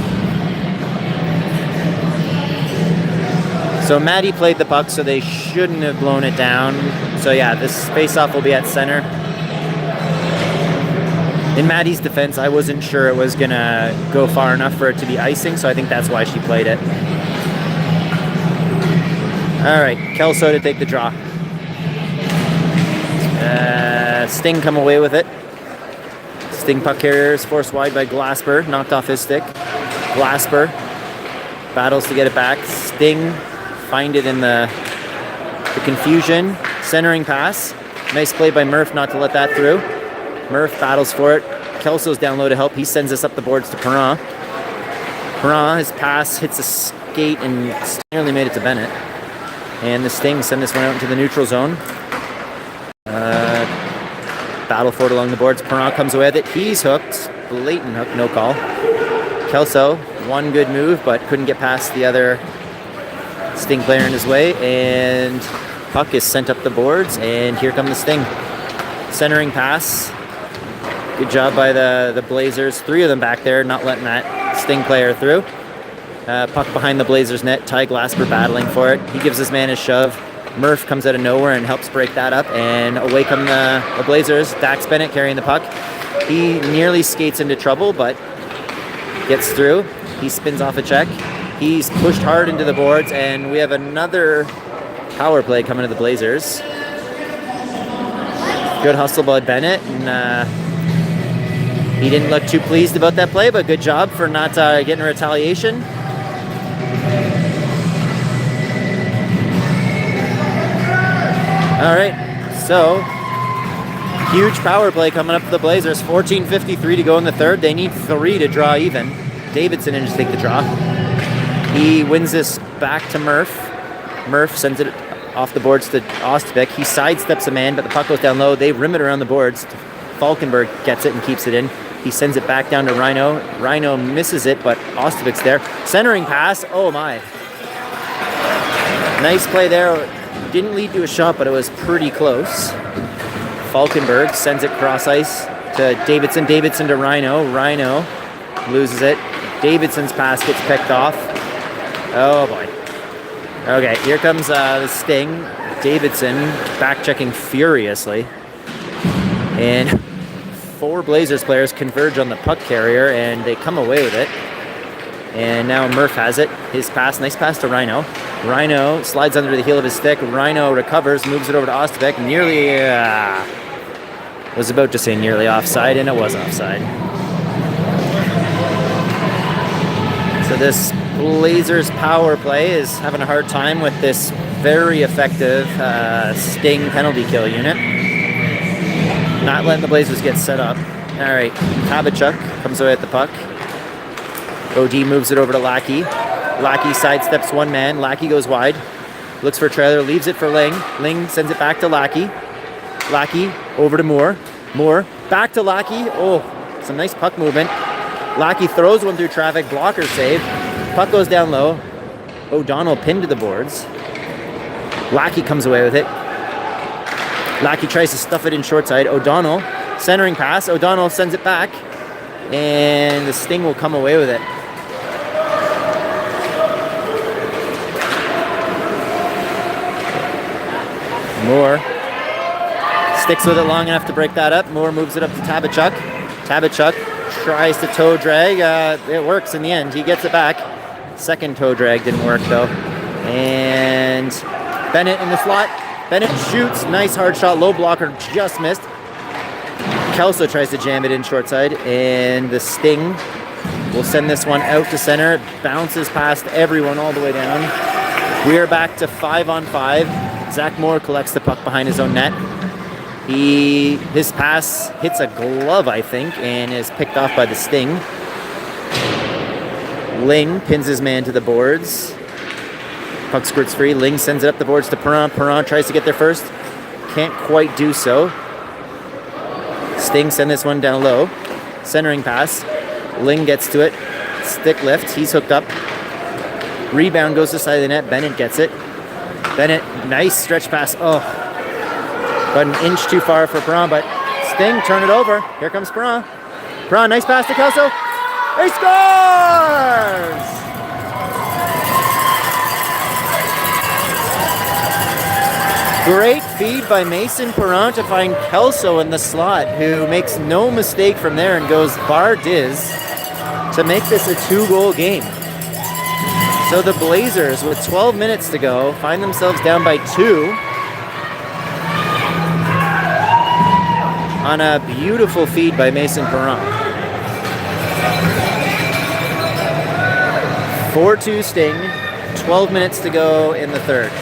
So Maddie played the puck, so they shouldn't have blown it down. So yeah, this face-off will be at center. In Maddie's defense, I wasn't sure it was going to go far enough for it to be icing, so I think that's why she played it. All right, Kelso to take the draw. Sting come away with it. Sting puck carrier is forced wide by Glasper, knocked off his stick. Glasper battles to get it back. Sting find it in the confusion. Centering pass. Nice play by Murph not to let that through. Murph battles for it. Kelso's down low to help. He sends us up the boards to Perrin. Perrin, his pass hits a skate and nearly made it to Bennett. And the Sting send this one out into the neutral zone. Battle for it along the boards. Perrin comes away with it. He's hooked. Blatant hook, no call. Kelso, one good move, but couldn't get past the other Sting player in his way. And puck is sent up the boards, and here come the Sting. Centering pass. Good job by the Blazers. Three of them back there, not letting that Sting player through. Puck behind the Blazers net. Ty Glasper battling for it. He gives his man a shove. Murph comes out of nowhere and helps break that up. And away come the Blazers. Dax Bennett carrying the puck. He nearly skates into trouble, but gets through. He spins off a check. He's pushed hard into the boards, and we have another power play coming to the Blazers. Good hustle by Bennett, and he didn't look too pleased about that play, but good job for not getting a retaliation. All right, so huge power play coming up for the Blazers. 14:53 to go in the third. They need 3 to draw even. Davidson in to take the draw. He wins this back to Murph. Murph sends it off the boards to Ostbeck. He sidesteps a man, but the puck goes down low. They rim it around the boards. Falkenberg gets it and keeps it in. He sends it back down to Rhino. Rhino misses it, but Ostbeck's there. Centering pass. Oh my. Nice play there. Didn't lead to a shot, but it was pretty close. Falkenberg sends it cross ice to Davidson. Davidson to Rhino. Rhino loses it. Davidson's pass gets picked off. Oh boy. Okay, here comes the Sting. Davidson back checking furiously. And 4 Blazers players converge on the puck carrier, and they come away with it. And now Murph has it. His pass, nice pass to Rhino. Rhino slides under the heel of his stick. Rhino recovers, moves it over to Ostbeck. Nearly, was about to say nearly offside, and it was offside. So this Blazers power play is having a hard time with this very effective Sting penalty kill unit. Not letting the Blazers get set up. All right, Tabachuk comes away at the puck. OD moves it over to Lackey. Lackey sidesteps one man. Lackey goes wide. Looks for a trailer, leaves it for Ling. Ling sends it back to Lackey. Lackey over to Moore. Moore back to Lackey. Oh, some nice puck movement. Lackey throws one through traffic. Blocker save. Puck goes down low. O'Donnell pinned to the boards. Lackey comes away with it. Lackey tries to stuff it in short side. O'Donnell, centering pass. O'Donnell sends it back. And the Sting will come away with it. Moore sticks with it long enough to break that up. Moore moves it up to Tabachuk. Tabachuk tries to toe drag. It works in the end. He gets it back. Second toe drag didn't work though. And Bennett in the slot. Bennett shoots. Nice hard shot. Low blocker just missed. Kelso tries to jam it in short side. And the Sting will send this one out to center. Bounces past everyone all the way down. We are back to 5-on-5. Zach Moore collects the puck behind his own net. His pass hits a glove, I think, and is picked off by the Sting. Ling pins his man to the boards. Puck squirts free. Ling sends it up the boards to Perron. Perron tries to get there first. Can't quite do so. Sting send this one down low. Centering pass. Ling gets to it. Stick lift. He's hooked up. Rebound goes to the side of the net. Bennett gets it. Bennett, nice stretch pass. Oh, but an inch too far for Perron. But Sting, turn it over. Here comes Perron. Perron, nice pass to Kelso. He scores! Great feed by Mason Perron to find Kelso in the slot, who makes no mistake from there and goes bar diz to make this a 2-goal game. So the Blazers, with 12 minutes to go, find themselves down by 2 on a beautiful feed by Mason Perron. 4-2 Sting, 12 minutes to go in the third.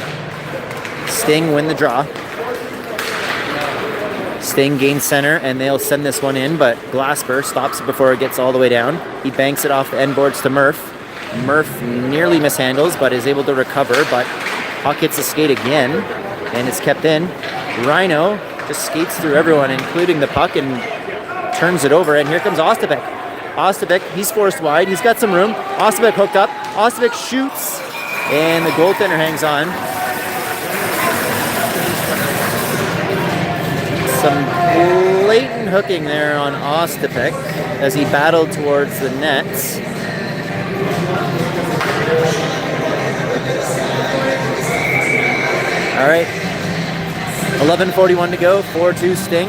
Sting win the draw. Sting gains center, and they'll send this one in, but Glasper stops it before it gets all the way down. He banks it off the end boards to Murph. Murph nearly mishandles, but is able to recover, but puck hits the skate again, and it's kept in. Rhino just skates through everyone, including the puck, and turns it over, and here comes Ostapek. Ostapek, he's forced wide, he's got some room. Ostapek hooked up. Ostapek shoots, and the goaltender hangs on. Some blatant hooking there on Ostapek as he battled towards the nets. All right, 11:41 to go, 4-2 Sting,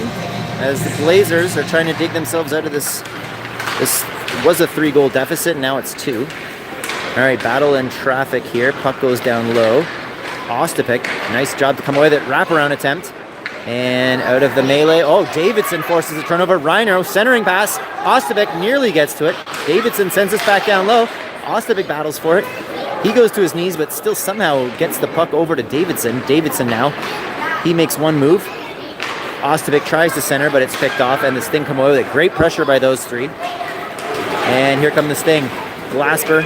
as the Blazers are trying to dig themselves out of this. This was a 3-goal deficit, now it's 2. All right, battle in traffic here. Puck goes down low. Ostapek, nice job to come away with it. Wraparound attempt. And out of the melee. Oh, Davidson forces a turnover. Rhino, centering pass. Ostapek nearly gets to it. Davidson sends us back down low. Ostapek battles for it. He goes to his knees, but still somehow gets the puck over to Davidson. Davidson now, he makes one move. Ostapek tries to center, but it's picked off, and the Sting come away with it. Great pressure by those three. And here come the Sting. Glasper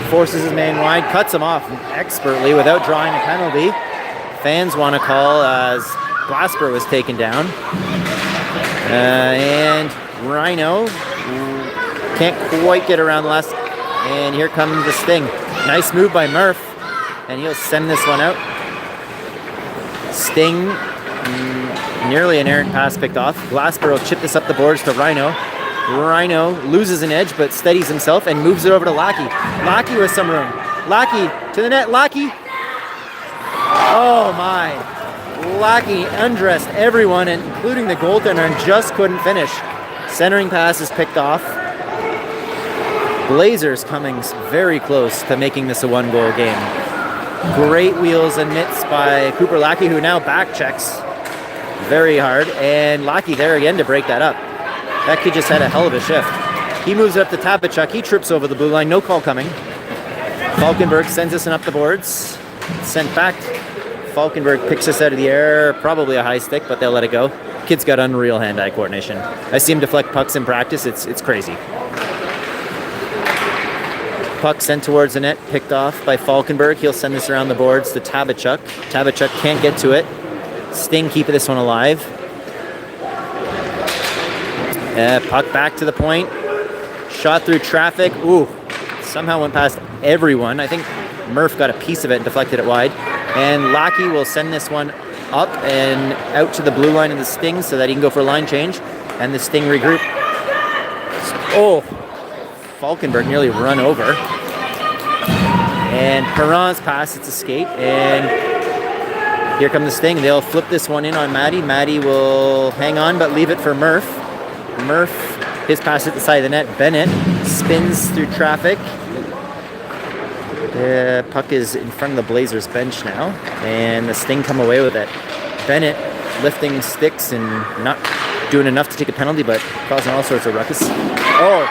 forces his man wide, cuts him off expertly without drawing a penalty. Fans want to call as Glasper was taken down. And Rhino can't quite get around the last. And here comes the Sting. Nice move by Murph, and he'll send this one out. Sting, nearly an errant pass picked off. Glasper will chip this up the boards to Rhino. Rhino loses an edge, but steadies himself and moves it over to Lackey. Lackey with some room. Lackey to the net. Lackey. Oh my. Lackey undressed everyone, including the goaltender, and just couldn't finish. Centering pass is picked off. Blazers coming very close to making this a 1-goal game. Great wheels and mitts by Cooper Lackey, who now back checks very hard. And Lackey there again to break that up. That kid just had a hell of a shift. He moves it up to Tapachuk. He trips over the blue line. No call coming. Falkenberg sends this one up the boards. Sent back. Falkenberg picks this out of the air. Probably a high stick, but they'll let it go. Kid's got unreal hand-eye coordination. I see him deflect pucks in practice. It's crazy. Puck sent towards the net, picked off by Falkenberg. He'll send this around the boards to Tabachuk. Tabachuk can't get to it. Sting keeping this one alive. Puck back to the point. Shot through traffic. Ooh, somehow went past everyone. I think Murph got a piece of it and deflected it wide. And Lackey will send this one up and out to the blue line of the Sting so that he can go for a line change. And the Sting regroup. Oh, Falkenberg nearly run over. And Perron's pass, it's a skate. And here come the Sting. They'll flip this one in on Maddie. Maddie will hang on but leave it for Murph. Murph, his pass at the side of the net. Bennett spins through traffic. The puck is in front of the Blazers bench now, and the Sting come away with it. Bennett lifting sticks and not doing enough to take a penalty, but causing all sorts of ruckus. Oh,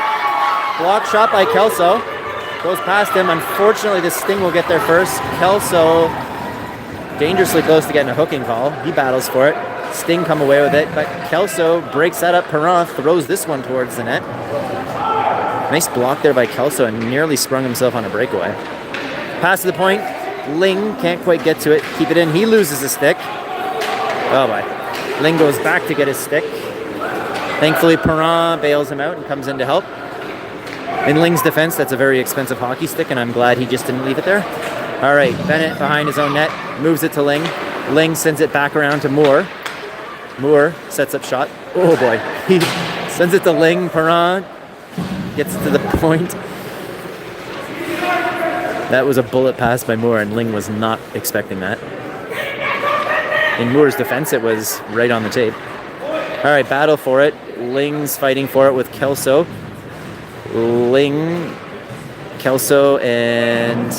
block shot by Kelso. Goes past him. Unfortunately, the Sting will get there first. Kelso dangerously close to getting a hooking call. He battles for it. Sting come away with it, but Kelso breaks that up. Perron throws this one towards the net. Nice block there by Kelso and nearly sprung himself on a breakaway. Pass to the point. Ling can't quite get to it. Keep it in. He loses a stick. Oh boy. Ling goes back to get his stick. Thankfully, Perron bails him out and comes in to help. In Ling's defense, that's a very expensive hockey stick, and I'm glad he just didn't leave it there. All right, Bennett behind his own net, moves it to Ling. Ling sends it back around to Moore. Moore sets up shot. Oh boy. He sends it to Ling. Perron gets to the point. That was a bullet pass by Moore, and Ling was not expecting that. In Moore's defense, it was right on the tape. All right, battle for it. Ling's fighting for it with Kelso. Ling, Kelso, and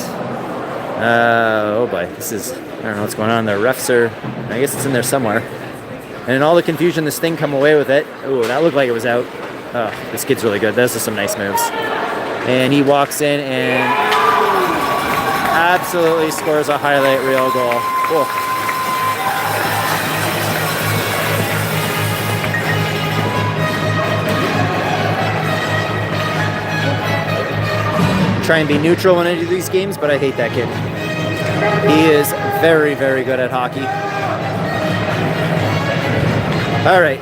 oh boy, this is, I don't know what's going on. The refs are, I guess it's in there somewhere. And in all the confusion, the Sting come away with it. Oh, that looked like it was out. Oh, this kid's really good. Those are some nice moves. And he walks in and absolutely scores a highlight reel goal. Oh. Try and be neutral when I do these games, but I hate that kid. He is very, very good at hockey. All right,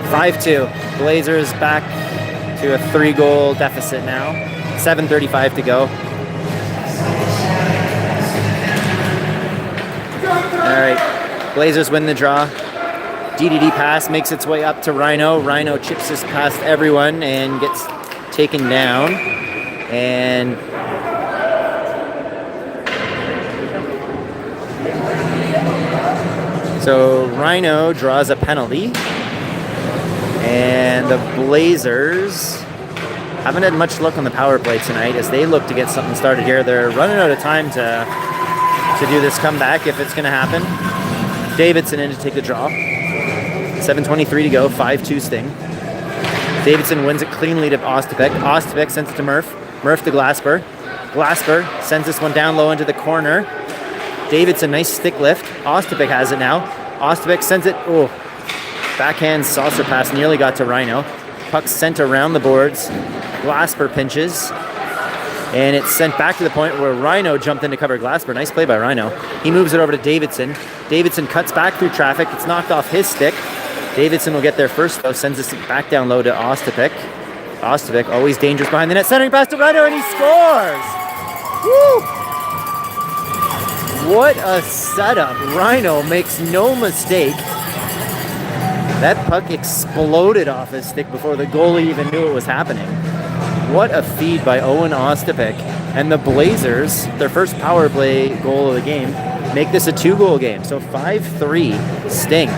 5-2. Blazers back to a 3-goal deficit now. 7:35 to go. All right, Blazers win the draw. DDD pass makes its way up to Rhino. Rhino chips this past everyone and gets taken down. And so Rhino draws a penalty, and the Blazers haven't had much luck on the power play tonight as they look to get something started here. They're running out of time to do this comeback if it's going to happen. Davidson in to take the draw. 7:23 to go, 5-2 Sting. Davidson wins it cleanly to Ostapek. Ostapek sends it to Murph. Murph to Glasper. Glasper sends this one down low into the corner. Davidson, nice stick lift. Ostapek has it now. Ostapek sends it. Oh, backhand saucer pass nearly got to Rhino. Puck sent around the boards. Glasper pinches. And it's sent back to the point where Rhino jumped in to cover Glasper. Nice play by Rhino. He moves it over to Davidson. Davidson cuts back through traffic. It's knocked off his stick. Davidson will get there first, though. Sends this back down low to Ostapek. Ostapek, always dangerous behind the net. Centering pass to Rhino, and he scores! Woo! What a setup. Rhino makes no mistake. That puck exploded off his stick before the goalie even knew it was happening. What a feed by Owen Ostapek. And the Blazers, their first power play goal of the game, make this a 2-goal game. So 5-3 Sting.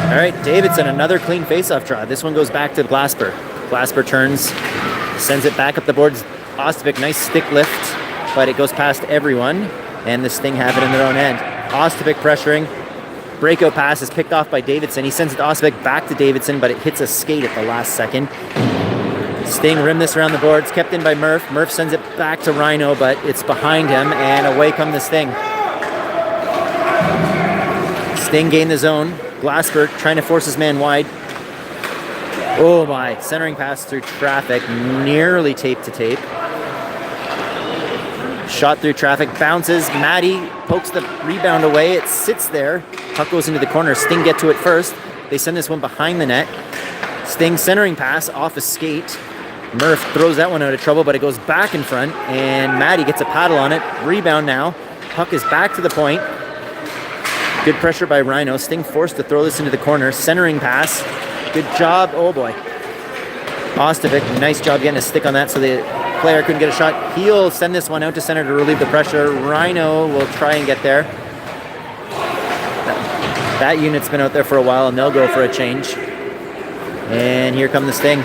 All right, Davidson, another clean faceoff draw. This one goes back to Glasper. Glasper turns, sends it back up the boards. Ostapek, nice stick lift, but it goes past everyone, and the Sting have it in their own end. Ostapek pressuring. Breakout pass is picked off by Davidson. He sends it to Ostapek, back to Davidson, but it hits a skate at the last second. Sting rimmed this around the boards, kept in by Murph. Murph sends it back to Rhino, but it's behind him, and away come the Sting. Sting gained the zone. Glasper trying to force his man wide. Oh my, centering pass through traffic, nearly tape to tape. Shot through traffic, bounces. Maddie pokes the rebound away. It sits there. Puck goes into the corner. Sting get to it first. They send this one behind the net. Sting centering pass off a skate. Murph throws that one out of trouble, but it goes back in front, and Maddie gets a paddle on it. Rebound now. Puck is back to the point. Good pressure by Rhino. Sting forced to throw this into the corner. Centering pass. Good job. Oh boy. Ostapek, nice job getting a stick on that so the player couldn't get a shot. He'll send this one out to center to relieve the pressure. Rhino will try and get there. That unit's been out there for a while, and they'll go for a change. And here come the Sting.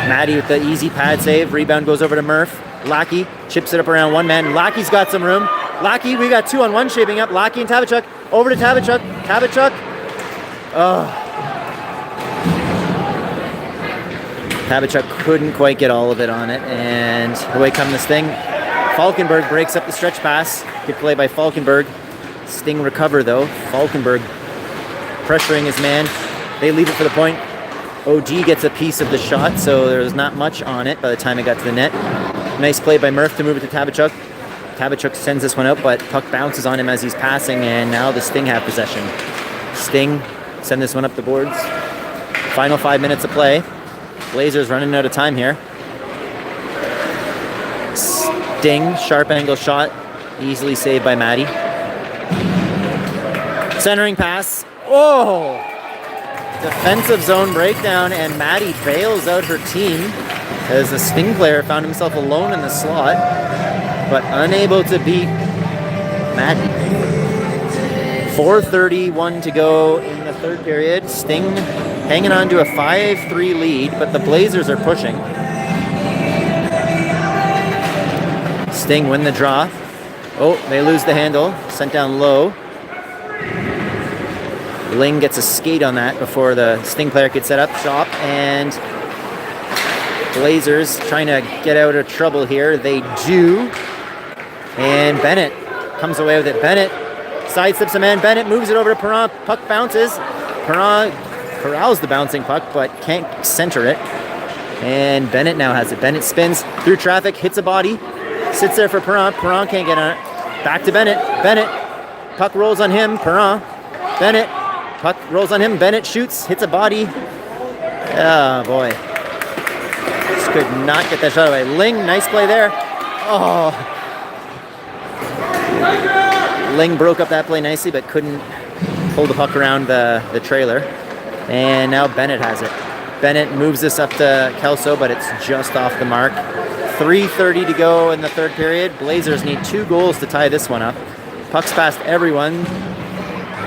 Maddie with the easy pad save. Rebound goes over to Murph. Lackey chips it up around one man. Lackey's got some room. Lackey, we got 2-on-1 shaping up. Lackey and Tabachuk. Over to Tabachuk. Tabachuk. Oh. Tabachuk couldn't quite get all of it on it. And away come the Sting. Falkenberg breaks up the stretch pass. Good play by Falkenberg. Sting recover though. Falkenberg pressuring his man. They leave it for the point. OG gets a piece of the shot, so there's not much on it by the time it got to the net. Nice play by Murph to move it to Tabachuk. Tabachuk sends this one out, but puck bounces on him as he's passing, and now the Sting have possession. Sting send this one up the boards. Final 5 minutes of play. Blazers running out of time here. Sting, sharp angle shot, easily saved by Maddie. Centering pass. Oh! Defensive zone breakdown, and Maddie bails out her team as the Sting player found himself alone in the slot, but unable to beat Maddie. 4:31 to go in the third period. Sting hanging on to a 5-3 lead, but the Blazers are pushing. Sting win the draw. Oh, they lose the handle. Sent down low. Ling gets a skate on that before the Sting player could set up shop, and Blazers trying to get out of trouble here. They do. And Bennett comes away with it. Bennett sidesteps a man. Bennett moves it over to Perron. Puck bounces. Perron corrals the bouncing puck, but can't center it. And Bennett now has it. Bennett spins through traffic, hits a body, sits there for Perron. Perron can't get on it. Back to Bennett. Bennett. Puck rolls on him. Perron. Bennett. Puck rolls on him. Bennett shoots, hits a body. Oh, boy. Just could not get that shot away. Ling, nice play there. Oh. Ling broke up that play nicely, but couldn't pull the puck around the trailer. And now Bennett has it. Bennett moves this up to Kelso, but it's just off the mark. 3:30 to go in the third period. Blazers need 2 goals to tie this one up. Puck's past everyone.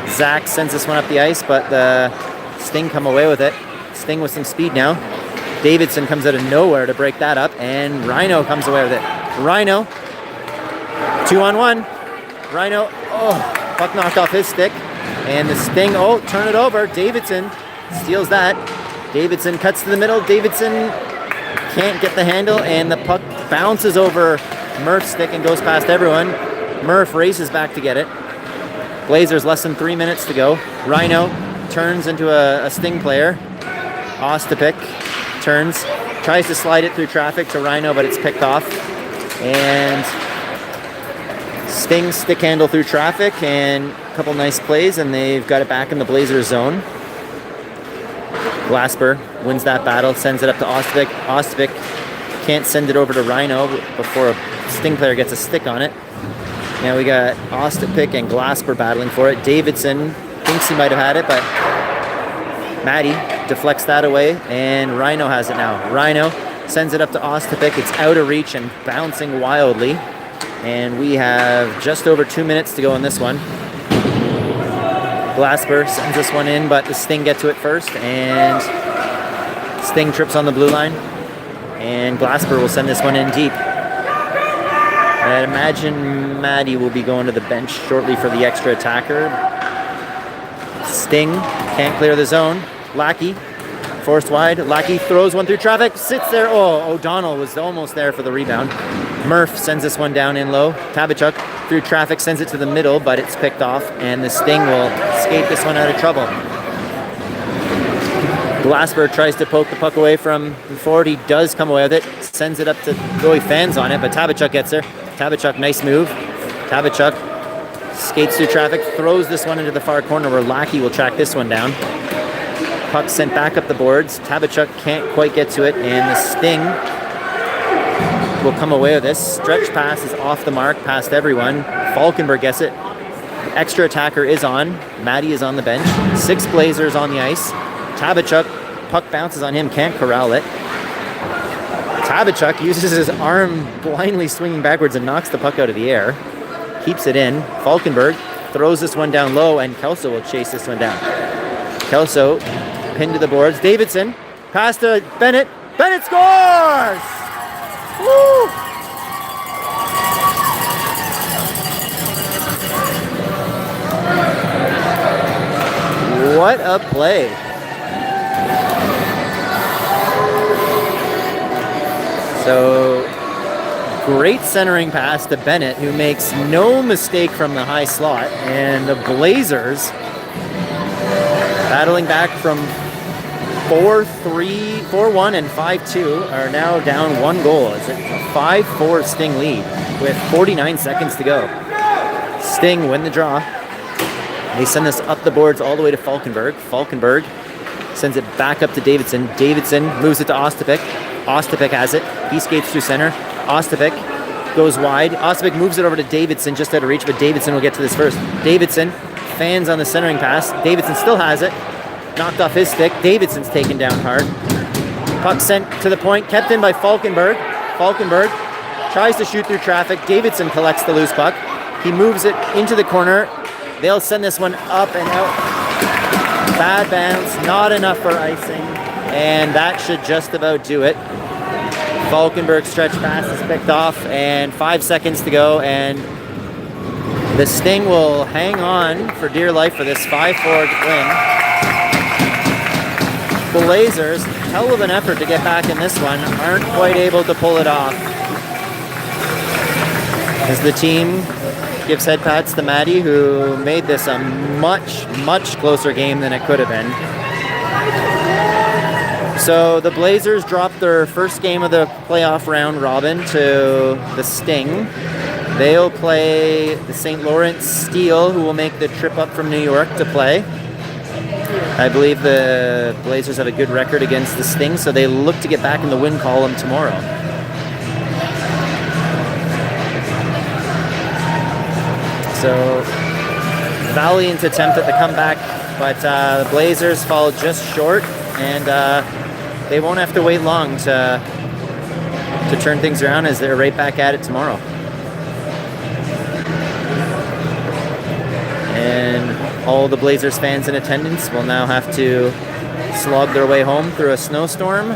Zach sends this one up the ice, but the Sting come away with it. Sting with some speed now. Davidson comes out of nowhere to break that up, and Rhino comes away with it. Rhino, 2-on-1. Rhino, oh, puck knocked off his stick. And the Sting, oh, turn it over. Davidson steals that. Davidson cuts to the middle. Davidson can't get the handle, and the puck bounces over Murph's stick and goes past everyone. Murph races back to get it. Blazers less than 3 minutes to go. Rhino turns into a Sting player. Ostapik turns, tries to slide it through traffic to Rhino, but it's picked off. And Sting stick handle through traffic, and a couple nice plays, and they've got it back in the Blazers zone. Glasper wins that battle, sends it up to Ostapik. Ostapik can't send it over to Rhino before a Sting player gets a stick on it. Now we got Ostapik and Glasper battling for it. Davidson thinks he might have had it, but Maddie deflects that away, and Rhino has it now. Rhino sends it up to Ostapik. It's out of reach and bouncing wildly. And we have just over 2 minutes to go in this one. Glasper sends this one in, but the Sting get to it first, and Sting trips on the blue line, and Glasper will send this one in deep. I'd imagine Maddie will be going to the bench shortly for the extra attacker. Sting can't clear the zone. Lackey forced wide. Lackey throws one through traffic, sits there. Oh, O'Donnell was almost there for the rebound. Murph sends this one down in low. Tabachuk through traffic sends it to the middle, but it's picked off, and the Sting will skate this one out of trouble. Glasper tries to poke the puck away from the forward. He does come away with it. Sends it up to Joey Fans on it, but Tabachuk gets there. Tabachuk, nice move. Tabachuk skates through traffic, throws this one into the far corner where Lackey will track this one down. Puck sent back up the boards. Tabachuk can't quite get to it, and the Sting will come away with this. Stretch pass is off the mark past everyone. Falkenberg gets it. The extra attacker is on. Maddie is on the bench. 6 Blazers on the ice. Tabachuk, puck bounces on him, can't corral it. Tabachuk uses his arm blindly swinging backwards and knocks the puck out of the air. Keeps it in. Falkenberg throws this one down low, and Kelso will chase this one down. Kelso pinned to the boards. Davidson, pass to Bennett. Bennett scores! Woo! What a play. So, great centering pass to Bennett, who makes no mistake from the high slot. And the Blazers, battling back from 4-3, 4-1 and 5-2, are now down 1 goal. It's a 5-4 Sting lead with 49 seconds to go. Sting win the draw. They send this up the boards all the way to Falkenberg. Falkenberg sends it back up to Davidson. Davidson moves it to Ostapik. Ostapik has it. He skates through center. Ostapik goes wide. Ostapik moves it over to Davidson just out of reach, but Davidson will get to this first. Davidson fans on the centering pass. Davidson still has it. Knocked off his stick. Davidson's taken down hard. Puck sent to the point, kept in by Falkenberg. Falkenberg tries to shoot through traffic. Davidson collects the loose puck. He moves it into the corner. They'll send this one up and out. Bad bounce, not enough for icing, and that should just about do it. Falkenberg's stretch pass is picked off, and 5 seconds to go, and the Sting will hang on for dear life for this 5-4 win. Blazers, hell of an effort to get back in this one, aren't quite able to pull it off. As the team gives head pats to Maddie, who made this a much, much closer game than it could have been. So the Blazers dropped their first game of the playoff round robin to the Sting. They'll play the St. Lawrence Steel, who will make the trip up from New York to play. I believe the Blazers have a good record against the Sting, so they look to get back in the win column tomorrow. So, valiant attempt at the comeback, but the Blazers fall just short, and they won't have to wait long to turn things around, as they're right back at it tomorrow. And all the Blazers fans in attendance will now have to slog their way home through a snowstorm,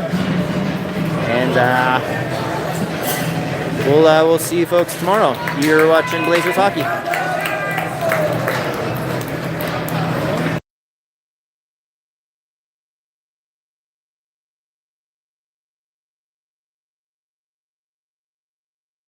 and we'll see you folks tomorrow. You're watching Blazers hockey.